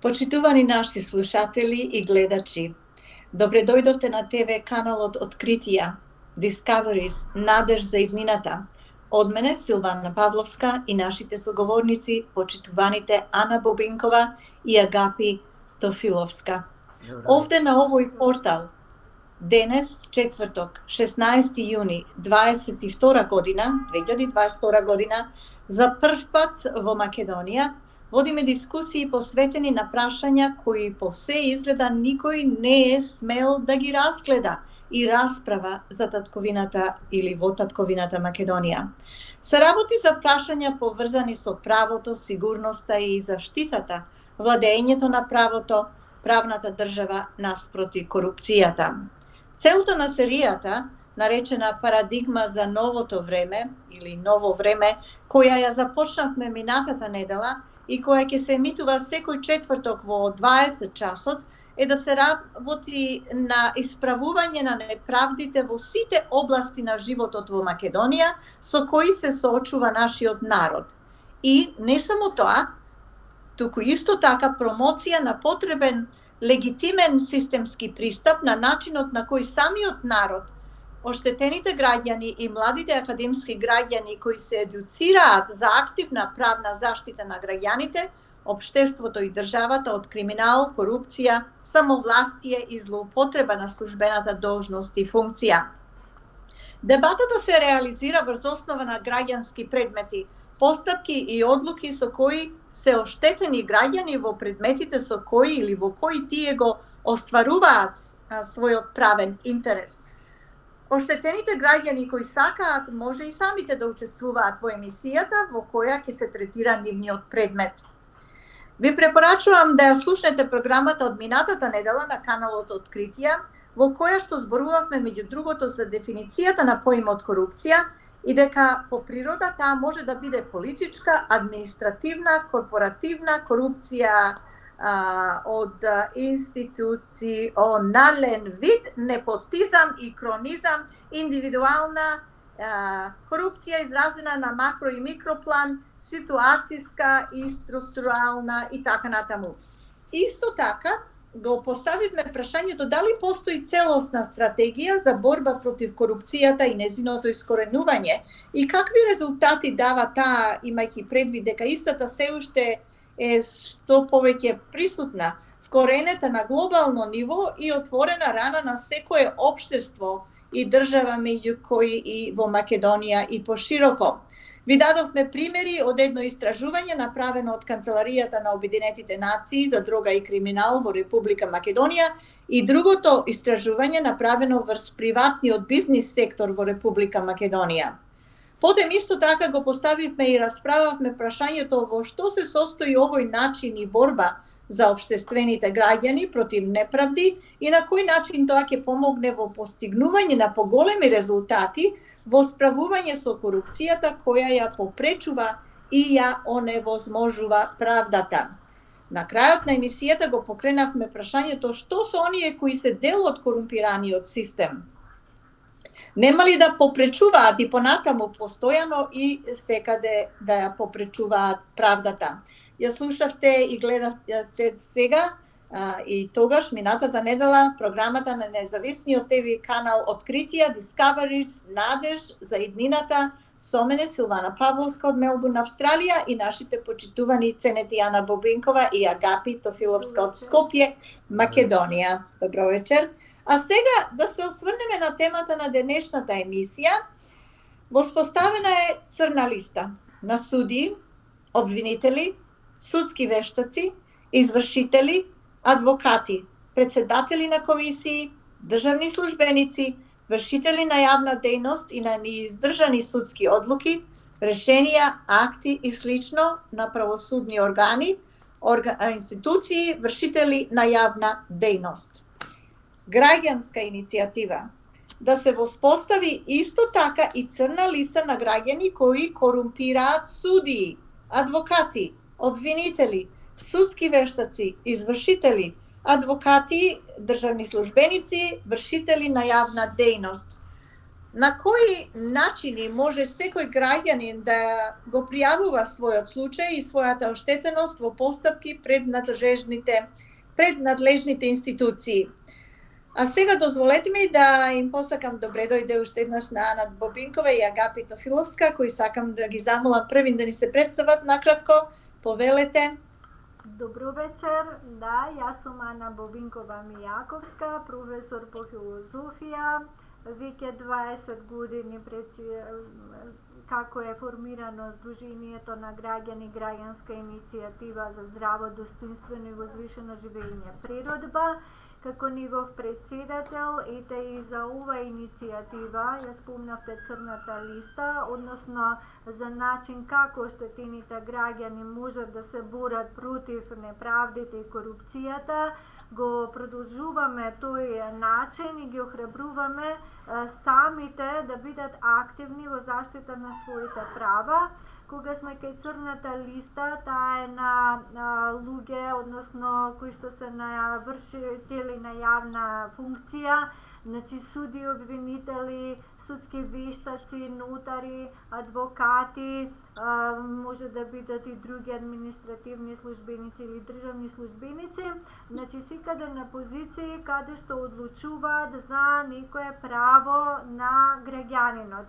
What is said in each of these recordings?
Почитувани наши слушатели и гледачи, добре дојдовте на ТВ каналот Откритија, Discoveries, Надеж за иднината. Од мене Силвана Павловска и нашите соговорници, почитуваните Ана Бобинкова и Агапи Тофиловска. Овде на овој портал, денес, четврток, 16 јуни 2022 година, за прв пат во Македонија, водиме дискусии посветени на прашања кои по се изгледа никој не е смел да ги разгледа и расправа за татковината или во татковината Македонија. Се работи за прашања поврзани со правото, сигурноста и заштитата, владењето на правото, правната држава наспроти корупцијата. Целта на серијата, наречена Парадигма за новото време или ново време, која ја започнавме минатата недела и која ќе се емитува секој четврток во 20 часот, е да се работи на исправување на неправдите во сите области на животот во Македонија со кои се соочува нашиот народ. И не само тоа, туку исто така промоција на потребен легитимен системски пристап на начинот на кој самиот народ, оштетените граѓани и младите академски граѓани кои се едуцираат за активна правна заштита на граѓаните, општеството и државата од криминал, корупција, самовластие и злоупотреба на службената должност и функција. Дебатата се реализира врз основа на граѓански предмети, постапки и одлуки со кои се оштетени граѓани во предметите со кои или во кои тие го остваруваат својот правен интерес. Оштетените граѓани кои сакаат може и самите да учествуваат во емисијата во која ќе се третира нивниот предмет. Ви препорачувам да ја слушнете програмата од минатата недела на каналот Откритија, во која што зборувавме меѓу другото за дефиницијата на поимот корупција и дека по природа таа може да биде политичка, административна, корпоративна корупција од институционален вид, непотизам и кронизам, индивидуална корупција изразена на макро и микроплан, ситуацијска и структурална и така натаму. Исто така, го поставивме прашањето дали постои целосна стратегија за борба против корупцијата и незиното искоренување и какви резултати дава таа, имајќи предвид дека истата се уште е што повеќе присутна, вкоренета на глобално ниво и отворена рана на секое општество и држава меѓу кои и во Македонија и пошироко. Ви дадовме примери од едно истражување направено од Канцеларијата на Обединетите нации за дрога и криминал во Република Македонија и другото истражување направено врз приватниот бизнис сектор во Република Македонија. Потем исто така го поставивме и расправавме прашањето во што се состои овој начин и борба за општествените граѓани против неправди и на кој начин тоа ќе помогне во постигнување на поголеми резултати во справување со корупцијата која ја попречува и ја оневозможува правдата. На крајот на емисијата го покренавме прашањето што се оние кои се дел од корумпираниот систем. Нема ли да попречуваат и понатаму постојано и секаде да ја попречуваат правдата? Ја слушавте и гледавте сега и тогаш минатата недела програмата на независниот ТВ канал Откритија, Discoveries, Надеж за иднината со мене Силвана Павловска од Мелбурн, Австралија и нашите почитувани ценети Ана Бобинкова и Агапи Тофиловска од Скопје, Македонија. Добро вечер. А сега да се осврнеме на темата на денешната емисија. Воспоставена е црна листа на суди, обвинители, судски вештаци, извршители, адвокати, председатели на комисии, државни службеници, вршители на јавна дејност и на неиздржани судски одлуки, решенија, акти и слично на правосудни органи, институции, вршители на јавна дејност. Граѓанска иницијатива да се воспостави исто така и црна листа на граѓани кои корумпираат судии, адвокати, обвинители, судски вештаци, извршители, адвокати, државни службеници, вршители на јавна дејност. На кои начини може секој граѓанин да го пријавува својот случај и својата оштетеност во постапки пред надлежните институции? А сега дозволете ми да им посакам добре дојде уште еднаш на Ана Бобинкова и Агапи Тофиловска, кои сакам да ги замолам првин да ни се представат накратко. Повелете. Добро вечер, да, јас сум Ана Бобинкова Мијаковска, професор по филозофија, веќе 20 години како е формирано Сдруженијето на граѓани граѓанска иницијатива за здраво, достоинствено и возвишено живење природба. Како негов председател, ете и за ова иницијатива, ја спомнавте црната листа, односно за начин како оштетените граѓани можат да се борат против неправдите и корупцијата, го продолжуваме тој начин и ги охрабруваме самите да бидат активни во заштита на своите права. Кога сме кај црната листа, таа е на луѓе, односно кои што се на вршители на јавна функција, значи суди, обвинители, судски вештаци, нотари, адвокати, може да бидат и други административни службеници или државни службеници, значи секаде на позиции каде што одлучуваат за некое право на граѓанинот.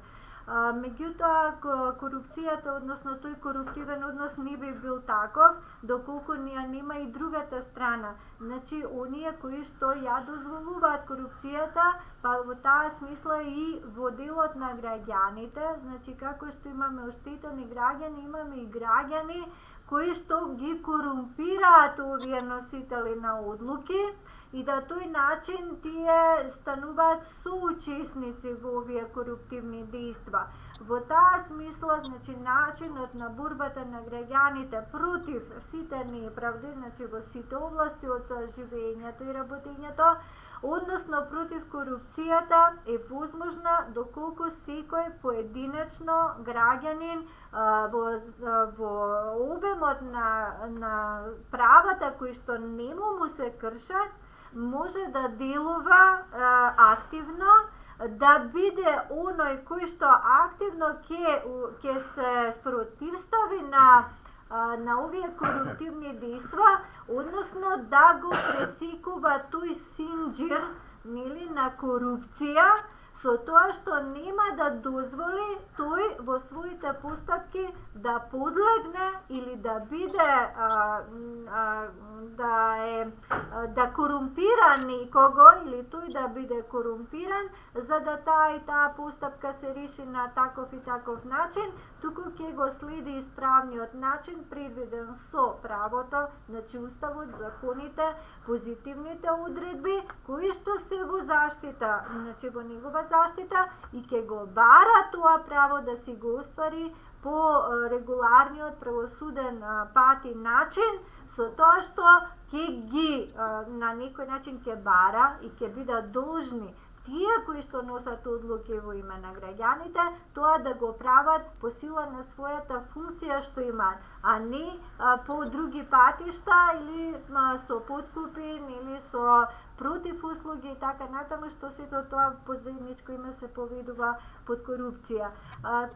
Меѓутоа, корупцијата, односно тој коруптивен однос не би бил таков, доколку ја нема и другата страна. Значи, оние кои што ја дозволуваат корупцијата, па во таа смисла и во делот на граѓаните, значи како што имаме оштетени граѓани, имаме и граѓани кои што ги корумпираат овие носители на одлуки, и да тој начин тие стануваат соучесници во овие коруптивни дејства. Во таа смисла, значи, начинот на борбата на граѓаните против сите неправди, значи во сите области од живењето и работењето, односно против корупцијата, е возможна доколку секој поединечно граѓанин во обемот на правата кои што нему му се кршат, може да делува активно, да биде оној кој што активно ќе се спротивстави на овие коруптивни дејства, односно да го пресекува тој синџир, нели, на корупција, со тоа што нема да дозволи тој во своите постапки да подлегне или да биде да корумпира некого или тој да биде корумпиран, за да таа и таа постапка се реши на таков и таков начин, туку ќе го следи исправниот начин предвиден со правото, значи уставот, законите, позитивните одредби кои што се во заштита, значи во негова заштита, и ќе го бара тоа право да си го оствари по регуларниот правосуден пат и начин, со тоа што ќе ги на некој начин ќе бара и ќе бидат должни тие кои што носат одлуки во име на граѓаните, тоа да го прават по сила на својата функција што имаат, а не по други патишта или со подкупи или со против услуги и така натаму, што сето тоа по заедничко име се поведува под корупција.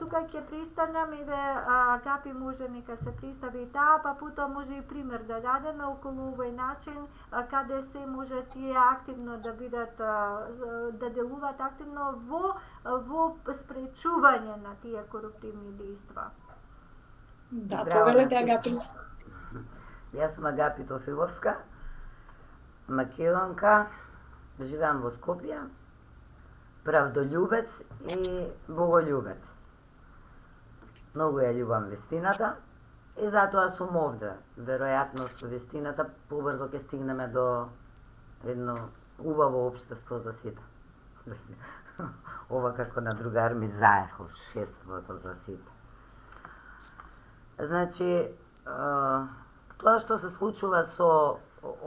Тука ќе пристанам, еве Агапи може нека се представи и таа, па потоа може и пример да дадеме околу овој начин каде се може тие активно да бидат да делуваат активно во спречување на тие коруптивни дејства. Да, повелете Агапи. Јас сум Агапи Тофиловска, македонка, живеам во Скопје, правдолюбец и боголюбец. Многу ја љубам вистината и затоа сум овде. Веројатно со вистината побрзо ќе стигнеме до едно убаво општество за сите. Ова како на другар ми заев, шеството за сите. Значи, тоа што се случува со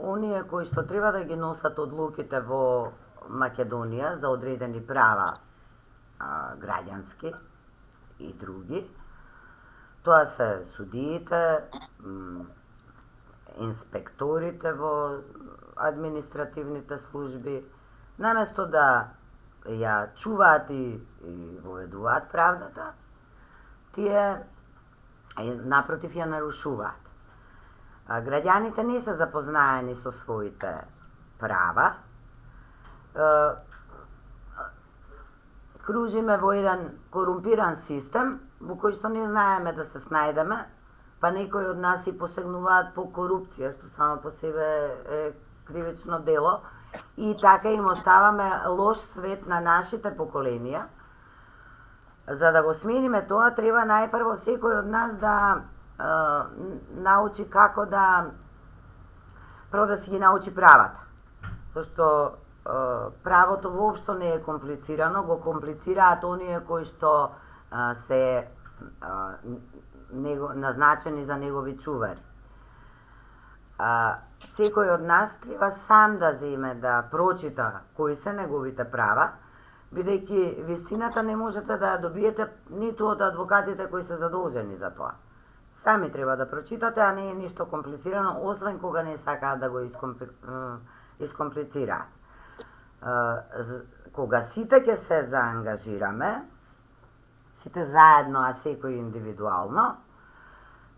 оние кои што треба да ги носат одлуките во Македонија за одредени права граѓански и други, тоа се судиите, инспекторите во административните служби, наместо да ја чуваат и воведуваат правдата, тие напротив ја нарушуваат. Граѓаните не се запознаени со своите права, кружиме во еден корумпиран систем во кој што не знаеме да се снајдеме, па некои од нас и посегнуваат по корупција, што само по себе е кривично дело, и така им оставаме лош свет на нашите поколенија. За да го смениме тоа, треба најпрво секој од нас да научи како прво да си ги научи правата. Зашто правото воопшто не е комплицирано, го комплицираат оние кои што се назначени за негови чувари. Секој од нас треба сам да земе да прочита кои се неговите права, бидејќи вистината не можете да ја добиете ниту од адвокатите кои се задолжени за тоа. Сами треба да прочитате, а не е ништо комплицирано, освен кога не сакаат да го искомплицираат. Кога сите ќе се заангажираме, сите заедно, а секој индивидуално,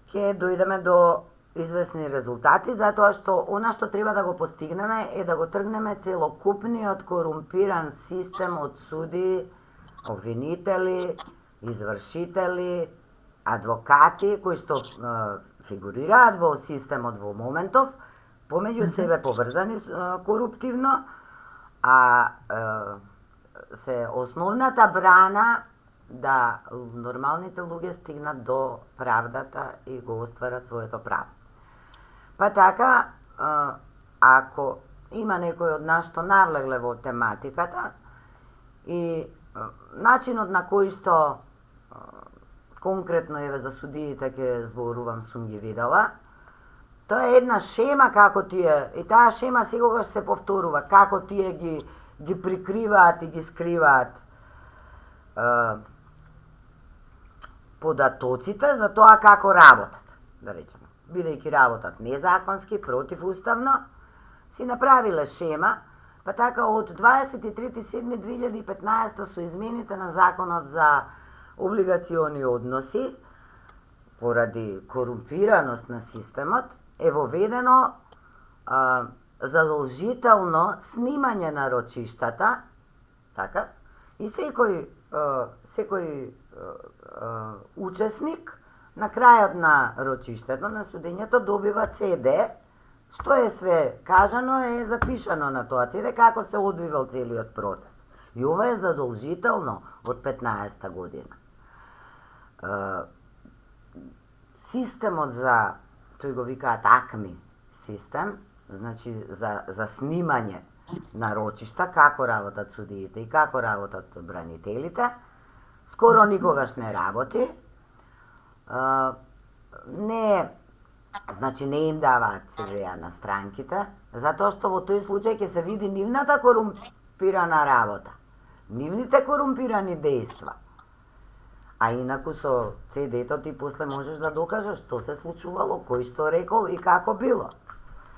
ќе дојдеме до известни резултати, затоа што она што треба да го постигнеме е да го тргнеме целокупниот корумпиран систем од суди, обвинители, извршители, адвокати кои што фигурираат во системот во моментов, помеѓу себе поврзани коруптивно, а се основната брана да нормалните луѓе стигнат до правдата и го остварат своето право. Па така, ако има некој од нас што навлегле во тематиката и начинот на кој што конкретно еве за судиите ќе зборувам, сум ги видела, тоа е една шема како тие, и таа шема секогаш се повторува, како тие ги прикриваат и ги скриваат податоците за тоа како работат, да речеме. Бидејќи работат незаконски, противуставно, си направиле шема, па така од 23.7.2015 со измените на Законот за облигациони односи, поради корумпираност на системот, е воведено задолжително снимање на рочиштата, така, и секој учесник на крајот на рочиштето, на судењето, добива CD, што е све кажано, е запишано на тоа CD, како се одвивал целиот процес. И ова е задолжително од 15-та година. Системот за, тој го викаат АКМИ систем, значи за снимање на рочишта, како работат судиите и како работат бранителите, скоро никогаш не работи. Значи не им даваат CV на странките, затоа што во тој случај ќе се види нивната корумпирана работа, нивните корумпирани дејства. А инаку со CD-то ти после можеш да докажеш што се случувало, кој што рекол и како било.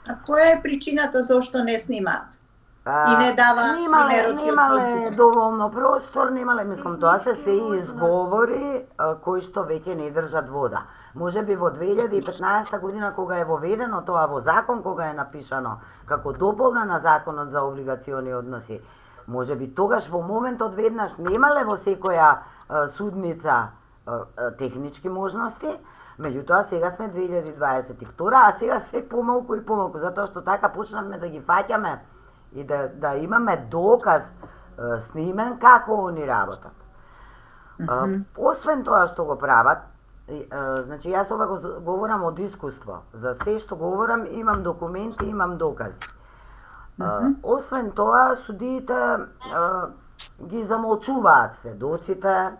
А која е причината зошто не снимаат? И не дава немале доволно простор, мислам, тоа се изговори кои што веќе не држат вода. Може би во 2015 година, кога е воведено тоа во закон, кога е напишано како дополна на Законот за облигациони односи, може би тогаш во моментот веднаш немале во секоја судница технички можности, меѓутоа сега сме 2022, а сега се помалку и помалку, затоа што така почнавме да ги фаќаме и да имаме доказ снимен како они работат. Освен тоа што го прават, значи јас ова го говорам од искуство, за се што говорам имам документи, имам докази. Освен тоа, судиите ги замолчуваат сведоците,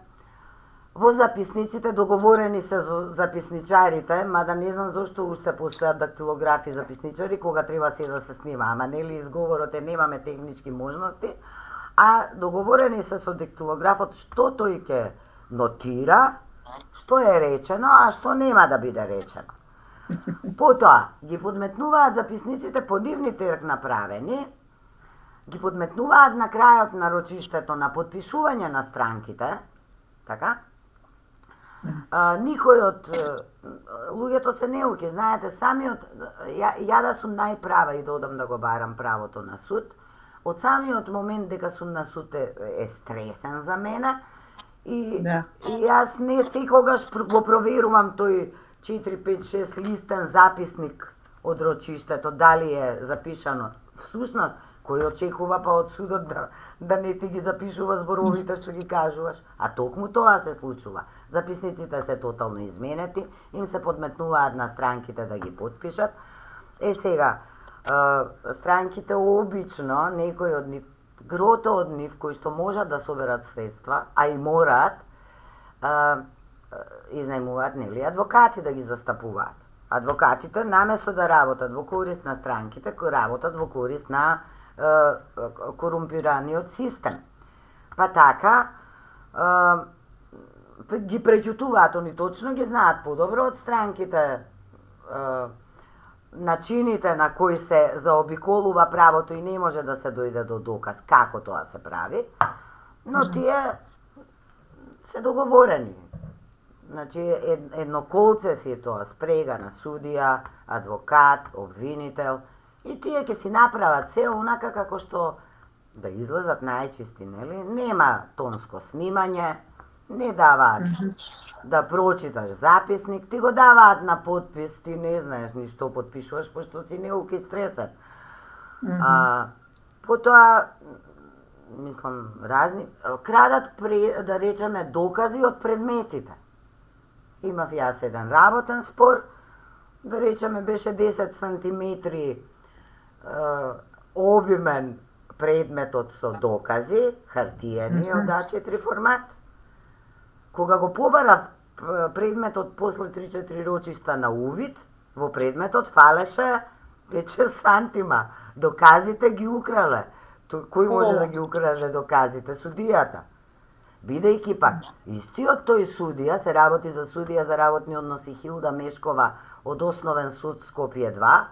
во записниците договорени се за записничарите, мада не знам зошто уште постојат дактилографи записничари кога треба се да се снима, ама нели изговорот е немаме технички можности, а договорени се со дактилографот што тој ќе нотира, што е речено, а што нема да биде речено. Потоа ги подметнуваат записниците по нивни терк направени, ги подметнуваат на крајот на рочиштето на потпишување на странките, така? Никој од луѓето се неуки, знаете, самиот, ја да сум најправа и да одам да го барам правото на суд, од самиот момент дека сум на суд е стресен за мене и јас не секогаш го проверувам тој 4, 5, 6 листен записник од рочиштето, дали е запишано всушност, кој очекува па од судот да не ти ги запишува зборовите што ги кажуваш, а токму тоа се случува. Записниците се тотално изменети, им се подметнуваат на странките да ги подпишат. Сега, странките обично, некои од нив, грото од нив, кои што можат да соберат средства, а и мораат, изнајмуваат, нели, адвокати да ги застапуваат. Адвокатите, наместо да работат во корист на странките, кои работат во корист на корумпираниот систем. Па така, ги преќутуваат, они точно ги знаат подобро од странките начините на кои се заобиколува правото и не може да се дојде до доказ како тоа се прави, но тие се договорени. Значи, едно колце си тоа, спрега на судија, адвокат, обвинител, и тие ќе си направат се онака како што да излезат најчисти, нели? Нема тонско снимање, не даваат да прочиташ записник, ти го даваат на подпис, ти не знаеш ни што подпишуваш, пошто си неуки стресен. Потоа, мислам, разни, крадат, да речеме, докази од предметите. Имав јас еден работен спор, да речеме беше 10 сантиметри обимен предметот со докази, хартиени од А4 формат. Кога го побарав предметот после 3-4 рочишта на увид, во предметот фалеше вече сантима. Доказите ги украле. Кој може да ги украде доказите? Судијата. Бидејќи пак, истиот тој судија, се работи за судија за работни односи Хилда Мешкова од Основен суд Скопје 2,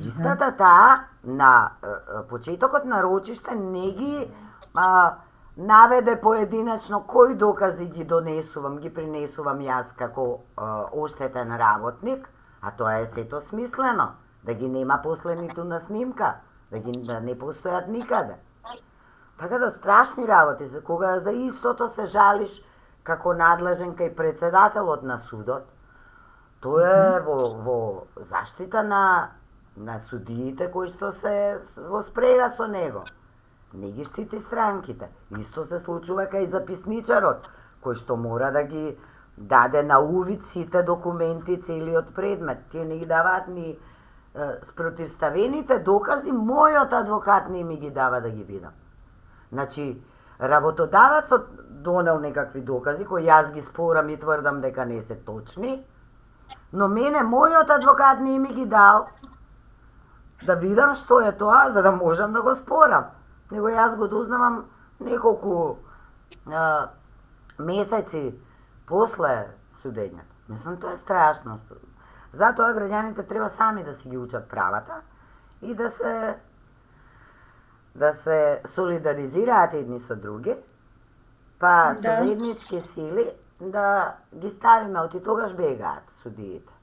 истата таа на почетокот на рочиште не ги наведе поединечно кои докази ги донесувам, ги принесувам јас како оштетен работник, а тоа е сето смислено, да ги нема после ниту на снимка, да не постојат никаде. Така да страшни работи, кога за истото се жалиш како надлежен кај председателот на судот, тоа е во заштита на судиите кои што се во спрега со него. Не ги штити странките. Исто се случува кај записничарот, кој што мора да ги даде на увид сите документи, целиот предмет. Тие не ги даваат ни спротивставените докази, мојот адвокат не ми ги дава да ги видам. Значи, работодавецот донел некакви докази, кои јас ги спорам и тврдам дека не се точни, но мене, мојот адвокат не ми ги дал да видам што е тоа, за да можам да го спорам. Него јас го дознавам неколку месеци после судењето. Мислам, тоа е страшно. Затоа граѓаните треба сами да си ги учат правата и да се солидаризираат едни со други, па со заеднички сили да ги ставиме, оти тогаш бегаат судиите.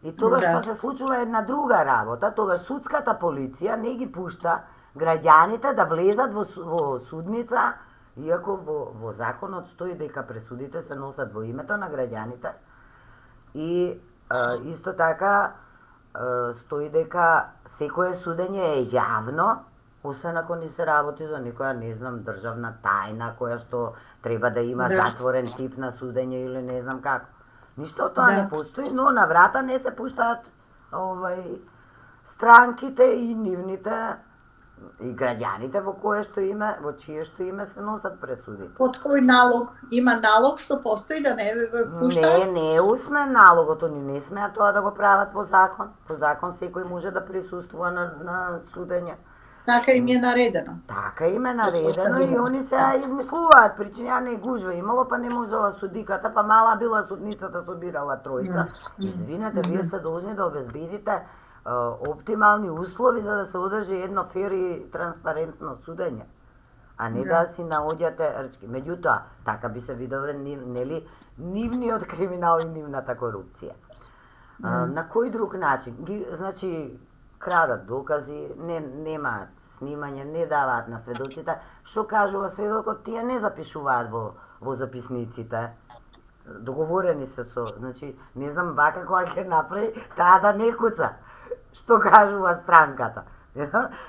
И тогаш па се случува една друга работа, тогаш судската полиција не ги пушта граѓаните да влезат во судница, иако во законот стои дека пресудите се носат во името на граѓаните и исто така стои дека секое судење е јавно, освен ако не се работи за некоја, не знам, државна тајна, која што треба да има затворен тип на судење или не знам како. Ништо од тоа не постои, но на врата не се пуштаат странките и нивните и граѓаните во чие што име се носат пресудите. Под кој налог? Има налог што постои да не пуштаат? Не е усмен налогот, они не смеат тоа да го прават по закон. По закон секој може да присуствува на судење. Така им е наредено. Така им е наредено и Поставено. они се измислуваат причини, а не гужва имало, па не можела судиката, па мала била судницата, собирала тројца. Извинете, вие сте должни да обезбедите оптимални услови за да се одржи едно фер и транспарентно судење, а не да си наоѓате рчки. Меѓутоа, така би се виделе нели нивниот криминал и нивната корупција. На кој друг начин? Значи, крадат докази, немаат снимање, не даваат на сведоците. Што кажува сведокот, тие не запишуваат во записниците. Договорени се значи, не знам вака кога ќе направи, таа да не куца. Што кажува странката.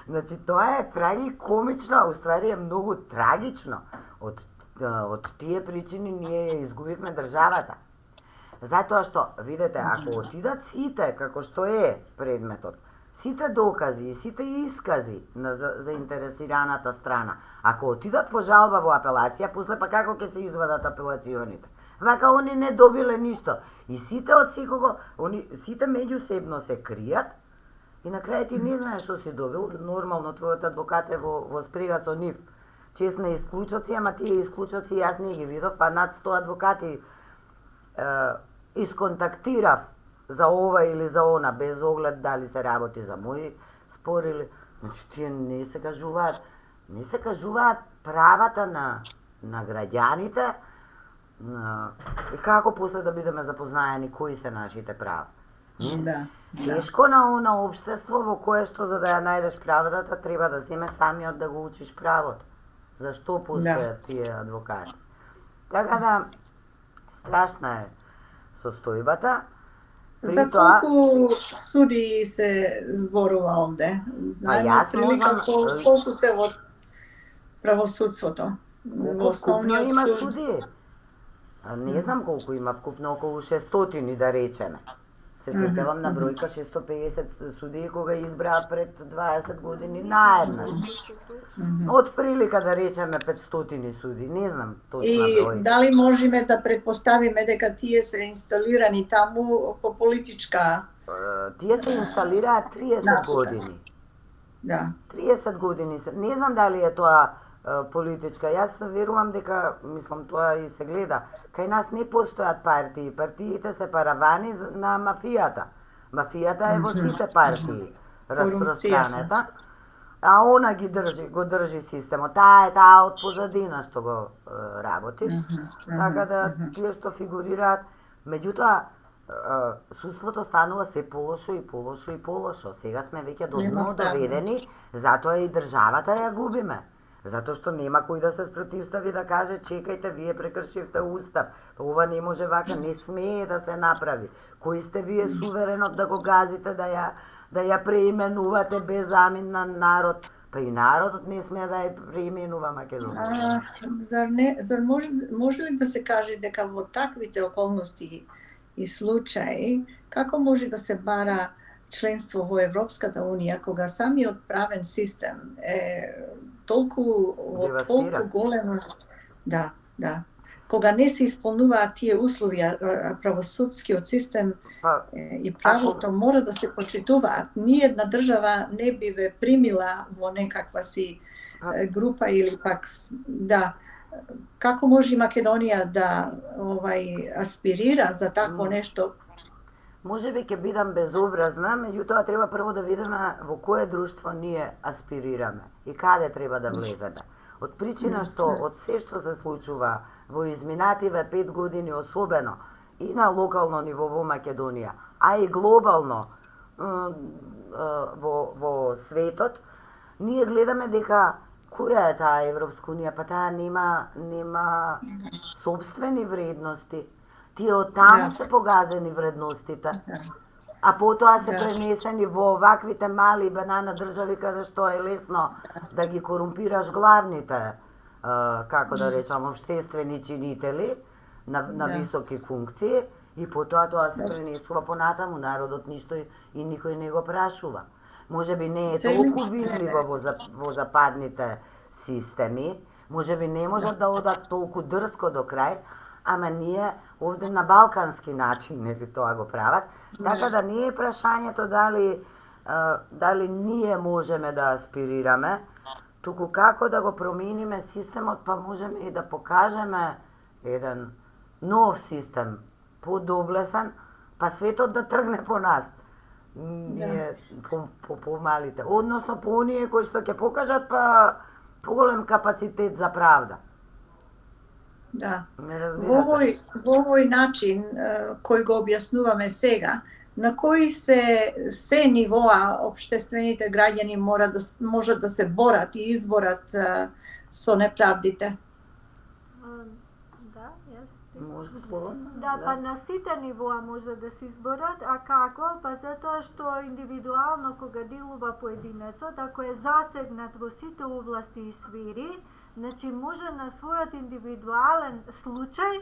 Значи, тоа е трагикомично, уствари е многу трагично. Од тие причини ние ја изгубивме државата. Затоа што, видете, ако отидат сите, како што е предметот, сите докази и сите искази на заинтересираната страна, ако отидат по жалба во апелација, после па како ќе се извадат апелационите? Вака они не добиле ништо. И сите од секого, сите меѓусебно се кријат и на крај ти не знаеш што си добил. Нормално твојот адвокат е во спрега со нив. Честна исклучоци, ама тие исклучоци јас не ги видов, а над 100 адвокати исконтактирав за ова или за она, без оглед дали се работи за мој спор или... Значи, тие не се кажуваат правата на граѓаните и како после да бидеме запознаени кои се нашите права. Да. Тешко на она општество во кое што за да ја најдеш правдата треба да земеш самиот да го учиш правото. Зашто постојат тие адвокати? Така да, страшна е состојбата. За колку суди се зборува овде? Знаеме прилика колку се во правосудството? Колку вкупно има суди? Не знам колку има вкупно, околу 600 да речеме. Се сеќавам на бројка 650 судии кога избраа пред 20 години наеднаш. Од прилика да речеме 500 суди, не знам точна бројка. И дали можеме да предпоставиме дека тие се инсталирани таму по политичка... Тие се инсталираат 30 години. Да. 30 години. Не знам дали е тоа политичка. Јас верувам дека, мислам, тоа и се гледа. Кај нас не постојат партии. Партиите се паравани на мафијата. Мафијата е во сите партии распространета, а она го држи системот. Таа од позадина што го работи. Така да тие што фигурираат, меѓутоа судството станува се полошо и полошо и полошо. Сега сме веќе до дно доведени, затоа и државата ја губиме. Затоа што нема кој да се спротивстави да каже чекајте, вие прекршивте устав, ова не може вака, не смее да се направи. Кои сте вие суверенот да го газите, да ја преименувате без замин на народ? Па и народот не смее да ја преименува Македонија. Зар може ли да се каже дека во таквите околности и случаи, како може да се бара членство во Европската Унија, кога самиот правен систем е толку големо, да, кога не се исполнуваат тие услови, правосудскиот систем и правото мора да се почитуваат. Ниједна држава не би ве примила во некаква си група или пак, да, како може Македонија да аспирира за такво нешто? Може би ќе бидам безобразна, меѓутоа треба прво да видиме во кое друштво ние аспирираме и каде треба да влеземе. Од причина што од се што се случува во изминативе 5 години особено и на локално ниво во Македонија, а и глобално во светот, ние гледаме дека која е таа Европска Унија, па таа нема собствени вредности. Тие од таму се погазени вредностите, а потоа се пренесени во оваквите мали банана држави каде што е лесно да ги корумпираш главните, како да речам, општествени чинители на високи функции и потоа тоа се пренесува понатаму, народот ништо и никој не го прашува. Може би не е толку видливо во западните системи, може би не можат да одат толку дрско до крај, ама ние овде на балкански начин нели тоа го прават, така да не е прашањето дали дали ние можеме да аспирираме, туку како да го промениме системот, па можеме и да покажеме еден нов систем, подоблесен, па светот да тргне по нас. Ние по помалите, односно по оние кои што ќе покажат па поголем капацитет за правда. Да. Не разбирате? Во овој начин кој го објаснуваме сега, на кои се нивоа општествените граѓани можат да се борат и изборат со неправдите? Да, јас Може слободно? Да, па на сите нивоа може да се изборат, а како? Па затоа што индивидуално кога делува поединецот, ако е засегнат во сите области и сфери, значи може на својот индивидуален случај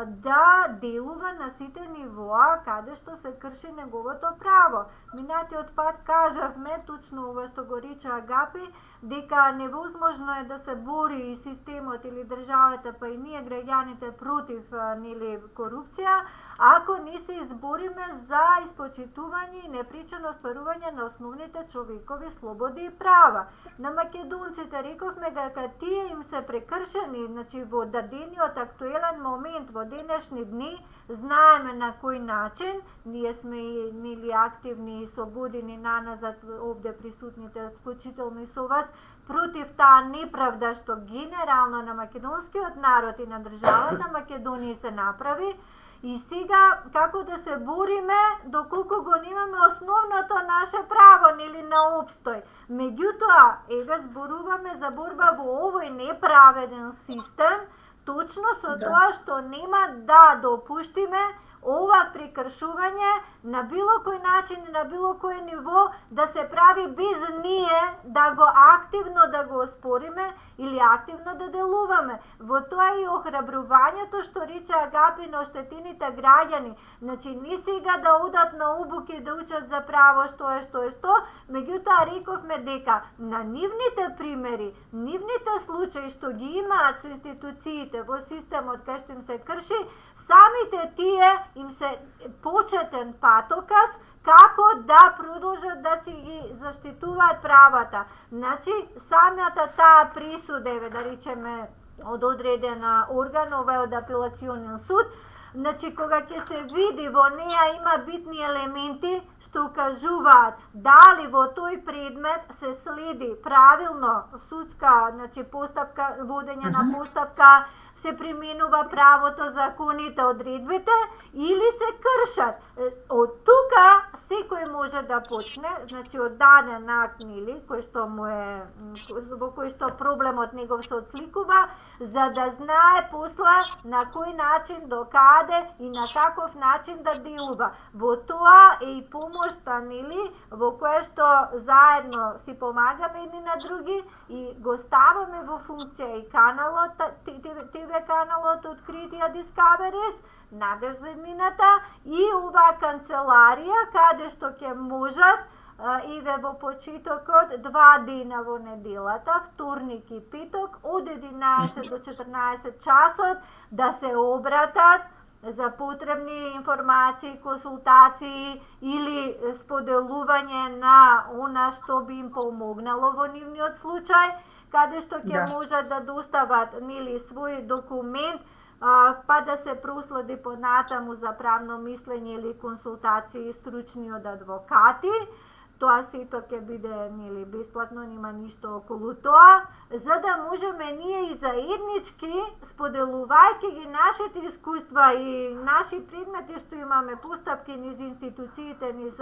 да делува на сите нивоа каде што се крши неговото право. Минатиот пат кажавме точно ова што го рече Агапи, дека невозможно е да се бори и системот или државата, па и ние граѓаните против корупција, ако не се избориме за испочитување и непречено остварување на основните човекови слободи и права. На македонците рековме дека тие им се прекршени, значи во дадениот актуелен момент, во денешни дни, знаеме на кој начин, ние сме нели активни и со години наназад овде присутните, вклучително и со вас, против таа неправда што генерално на македонскиот народ и на државата Македонија се направи. И сега, како да се бориме, доколку го немаме основното наше право, нели на опстој. Меѓутоа, еве зборуваме за борба во овој неправеден систем, точно со тоа што нема да допуштиме ова прекршување на било кој начин и на било кој ниво да се прави без ние да го активно да го оспориме или активно да делуваме. Во тоа и охрабрувањето што рече Агапи на оштетените граѓани. Значи не сега да одат на обуки да учат за право што, меѓутоа рековме дека на нивните примери, нивните случаи што ги имаат со институциите во системот кај што им се крши, самите тие им се почетен патоказ како да продолжат да си ги заштитуваат правата. Значи, самата таа присуда, да речеме, од одредена орган, ова е од апелационен суд, значи, кога ќе се види во неа има битни елементи што укажуваат дали во тој предмет се следи правилно судска, значи постапка, водење на постапка, се применува правото, законите, одредбите или се кршат. Од тука секој може да почне, значи од даден акт нели, кој што му е во кој што проблемот негов се отсликува, за да знае после на кој начин, до каде и на каков начин да делува. Во тоа е и помошта нели, во која што заедно си помагаме едни на други и го ставаме во функција и каналот, ТВ каналот Откритија Discoveries, надржавнината и оваа канцеларија каде што ќе можат еве во почетокот 2 дена во неделата, вторник и петок, од 11 до 14 часот да се обратат за потребни информации, консултации или споделување на она што би им помогнало во нивниот случај, каде што ќе можат да достават нели свој документ, па да се проследи понатаму за правно мислење или консултации стручни од адвокати. Тоа сето ќе биде нели бесплатно, нема ништо околу тоа, за да можеме ние и заеднички, споделувајќи ги нашите искуства и наши предмети што имаме, постапки низ институциите, низ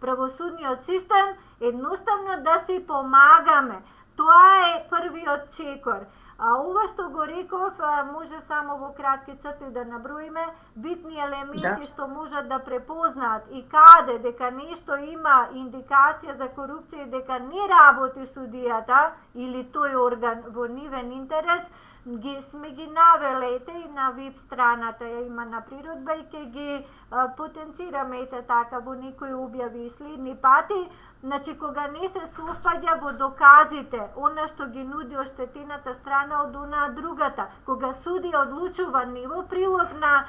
правосудниот систем, едноставно да си помагаме. Тоа е првиот чекор. А ова што го реков, може само во кратки црти да наброиме битни елементи што можат да препознаат и каде дека нешто има индикација за корупција и дека не работи судијата или тој орган во нивен интерес, сме ги навелете и на веб страната ја има на природба и ќе ги потенцираме ете така во некои објави и следни пати. Значи, кога не се совпаѓа во доказите, она што ги нуди оштетената страна страна од она другата. Кога судија одлучува не во прилог на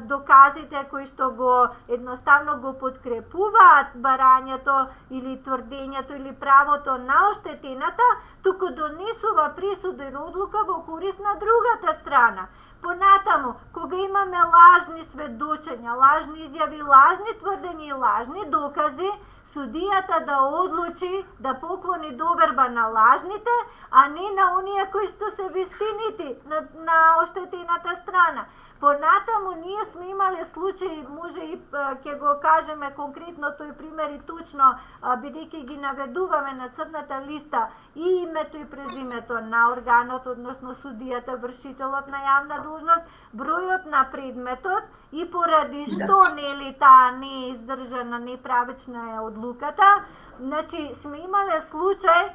доказите кои што го едноставно го подкрепуваат барањето или тврдењето или правото на оштетената, туку донесува присуда или одлука во корист на другата страна. Понатаму, кога имаме лажни сведочења, лажни изјави, лажни тврдења и лажни докази, судијата да одлучи да поклони доверба на лажните, а не на оние кои што се вистините на оштетената страна. Понатаму ние сме имале случаи, може и ќе го кажеме конкретно тој пример и точно, бидејќи ги наведуваме на црната листа и името и презимето на органот, односно судијата, вршителот на јавна должност, бројот на предметот и поради што нели таа не е издржана, неправична е одлуката. Значи сме имале случај,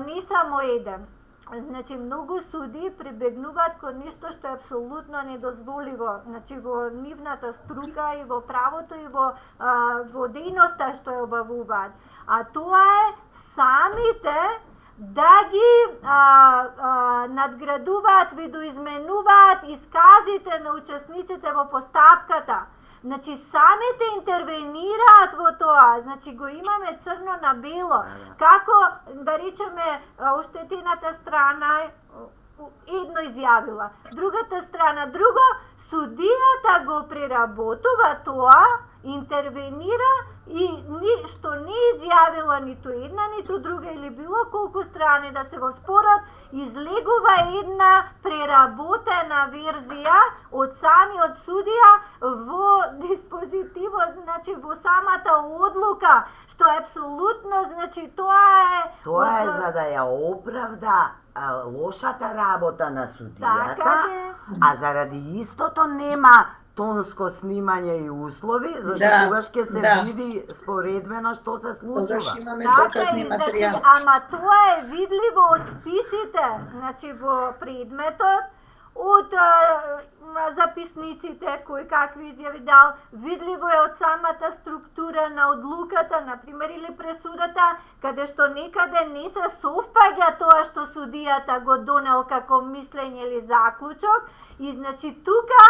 не само еден. Значи многу суди прибегнуваат кон нешто што е апсолутно недозволиво, значи во нивната струка и во правото и во дејноста што ја обавуваат. А тоа е самите да ги надградуваат, видоизменуваат исказите на учесниците во постапката. Значи самите интервенираат во тоа, значи го имаме црно на бело, како да речеме оштетената страна едно изјавила, другата страна друго, судијата го преработува тоа, интервенира и што не изјавила ниту една, ниту друга или било колку страни да се во спорот, излегува една преработена верзија од самиот судија во диспозитивот, значи во самата одлука, што е апсолутно, значи тоа е за да ја оправда лошата работа на судијата, а заради истото нема тонско снимање и услови, зашто тогаш ќе се види споредбено што се случува. Значи, ама тоа е видливо од списите, значи во предметот, од записниците кои какви изјави дал, видливо е од самата структура на одлуката, например, или пресудата, каде што некаде не се совпаѓа тоа што судијата го донел како мислење или заклучок, и значи тука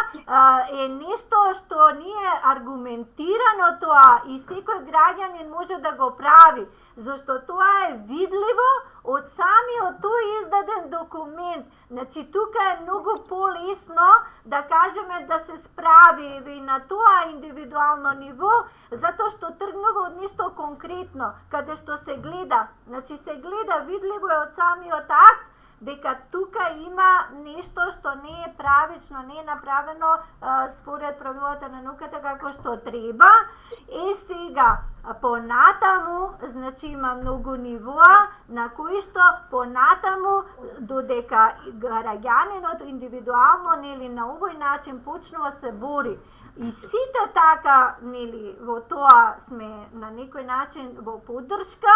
е нешто што не е аргументирано тоа и секој граѓанин може да го прави, зашто тоа е видливо од самиот тој издаден документ. Значи тука е многу полесно да кажеме да се справи и на тоа индивидуално ниво, затоа што тргнува од нешто конкретно, каде што се гледа. Значи се гледа, видливо е од самиот акт, дека тука има нешто што не е правично, не е направено според правилата на науката како што треба. Сега, понатаму, значи има многу нивоа на кои што понатаму додека граѓанинот индивидуално нели на овој начин почнува се бори. И сите така нели во тоа сме на некој начин во поддршка.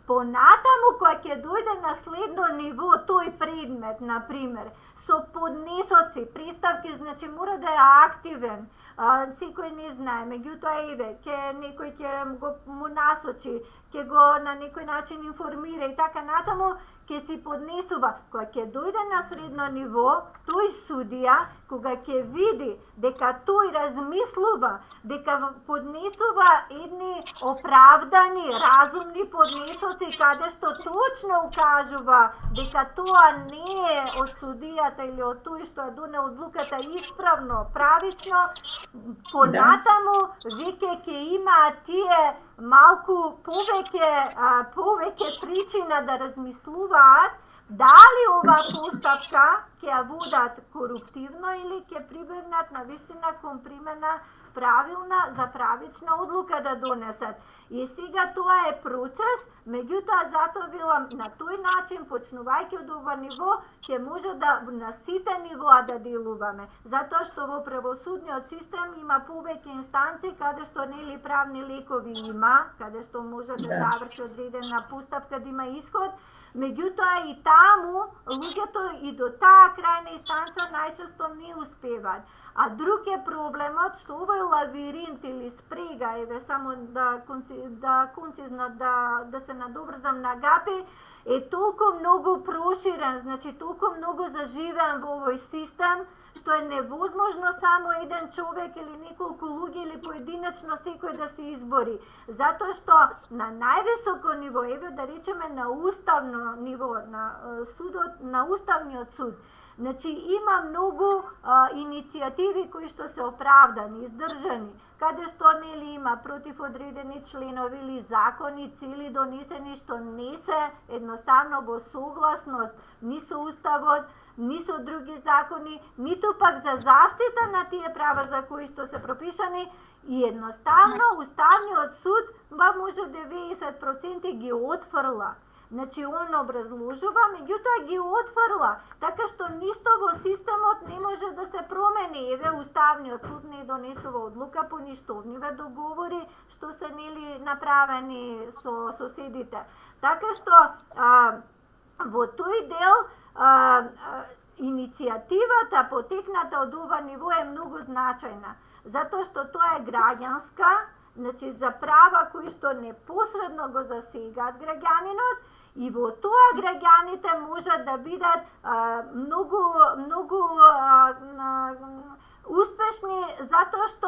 Понатаму кој ќе дојде на следно ниво тој предмет, например, со поднесоци, приставки, значи мора да е активен. Секој не знае, меѓутоа некој ќе го му насочи, ќе го на некој начин информира и така натаму ќе си поднесува. Кога ќе дојде на средно ниво, тој судија, кога ќе види дека тој размислува, дека поднесува едни оправдани, разумни поднесоци, каде што точно укажува дека тоа не е од судијата или од тој што е донел одлуката исправно, правично, понатаму веќе ќе има тие малку повеќе причина да размислуваат дали ова постапка ќе ја водат коруптивно или ќе прибегнат на вистина кон примена правилна за правична одлука да донесат. И сега тоа е процес, меѓутоа затоа велам на тој начин, почнувајќи од ова ниво, ќе може да на сите нивоа да делуваме. Затоа што во правосудниот систем има повеќе инстанции каде што нели правни лекови има, каде што може да заврши одредена постапка, да има исход. Меѓутоа и таму луѓето и до таа крајна инстанца најчесто не успеваат. А друг е проблемот што овој тој лавиринт или спрега, еве само концизно да се надоврзам на Агапи, е толку многу проширен, значи толку многу заживен во овој систем, што е невозможно само еден човек или неколку луѓе или поединечно секој да се избори. Затоа што на највисоко ниво, еве да речеме на уставно ниво, на судот, на уставниот суд, значи има многу иницијативи кои што се оправдани, издржани, каде што нели има против одредени членови или закони цели донесени што не се едноставно во согласност ни со уставот, ни со други закони, ниту пак за заштита на тие права за кои што се пропишани, и едноставно уставниот суд може 90% ги отфрла. Значи, он образложува, меѓутоа ги отфрла, така што ништо во системот не може да се промени. Еве, Уставниот суд не донесува одлука по ништовниве договори што се нели направени со соседите. Така што во тој дел иницијативата потекната од ова ниво е многу значајна, затоа што тоа е граѓанска, значи за права кои што непосредно го засегаат граѓанинот, и во тоа граѓаните можат да бидат многу успешни, затоа што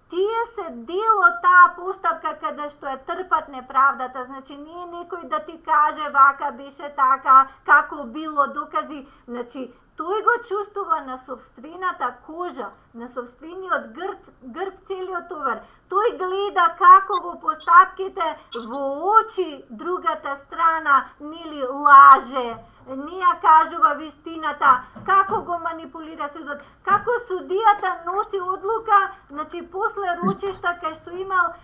тие се дел од таа постапка каде што е трпат неправдата. Значи не е некој да ти каже вака беше така, како било докази, значи тој го чувствува на собствената кожа, на собствениот грб целиот товар. Тој гледа како во постапките во очи другата страна нели лаже, не ја кажува вистината, како го манипулира судот, како судијата носи одлука, значи после рочишта кај што имал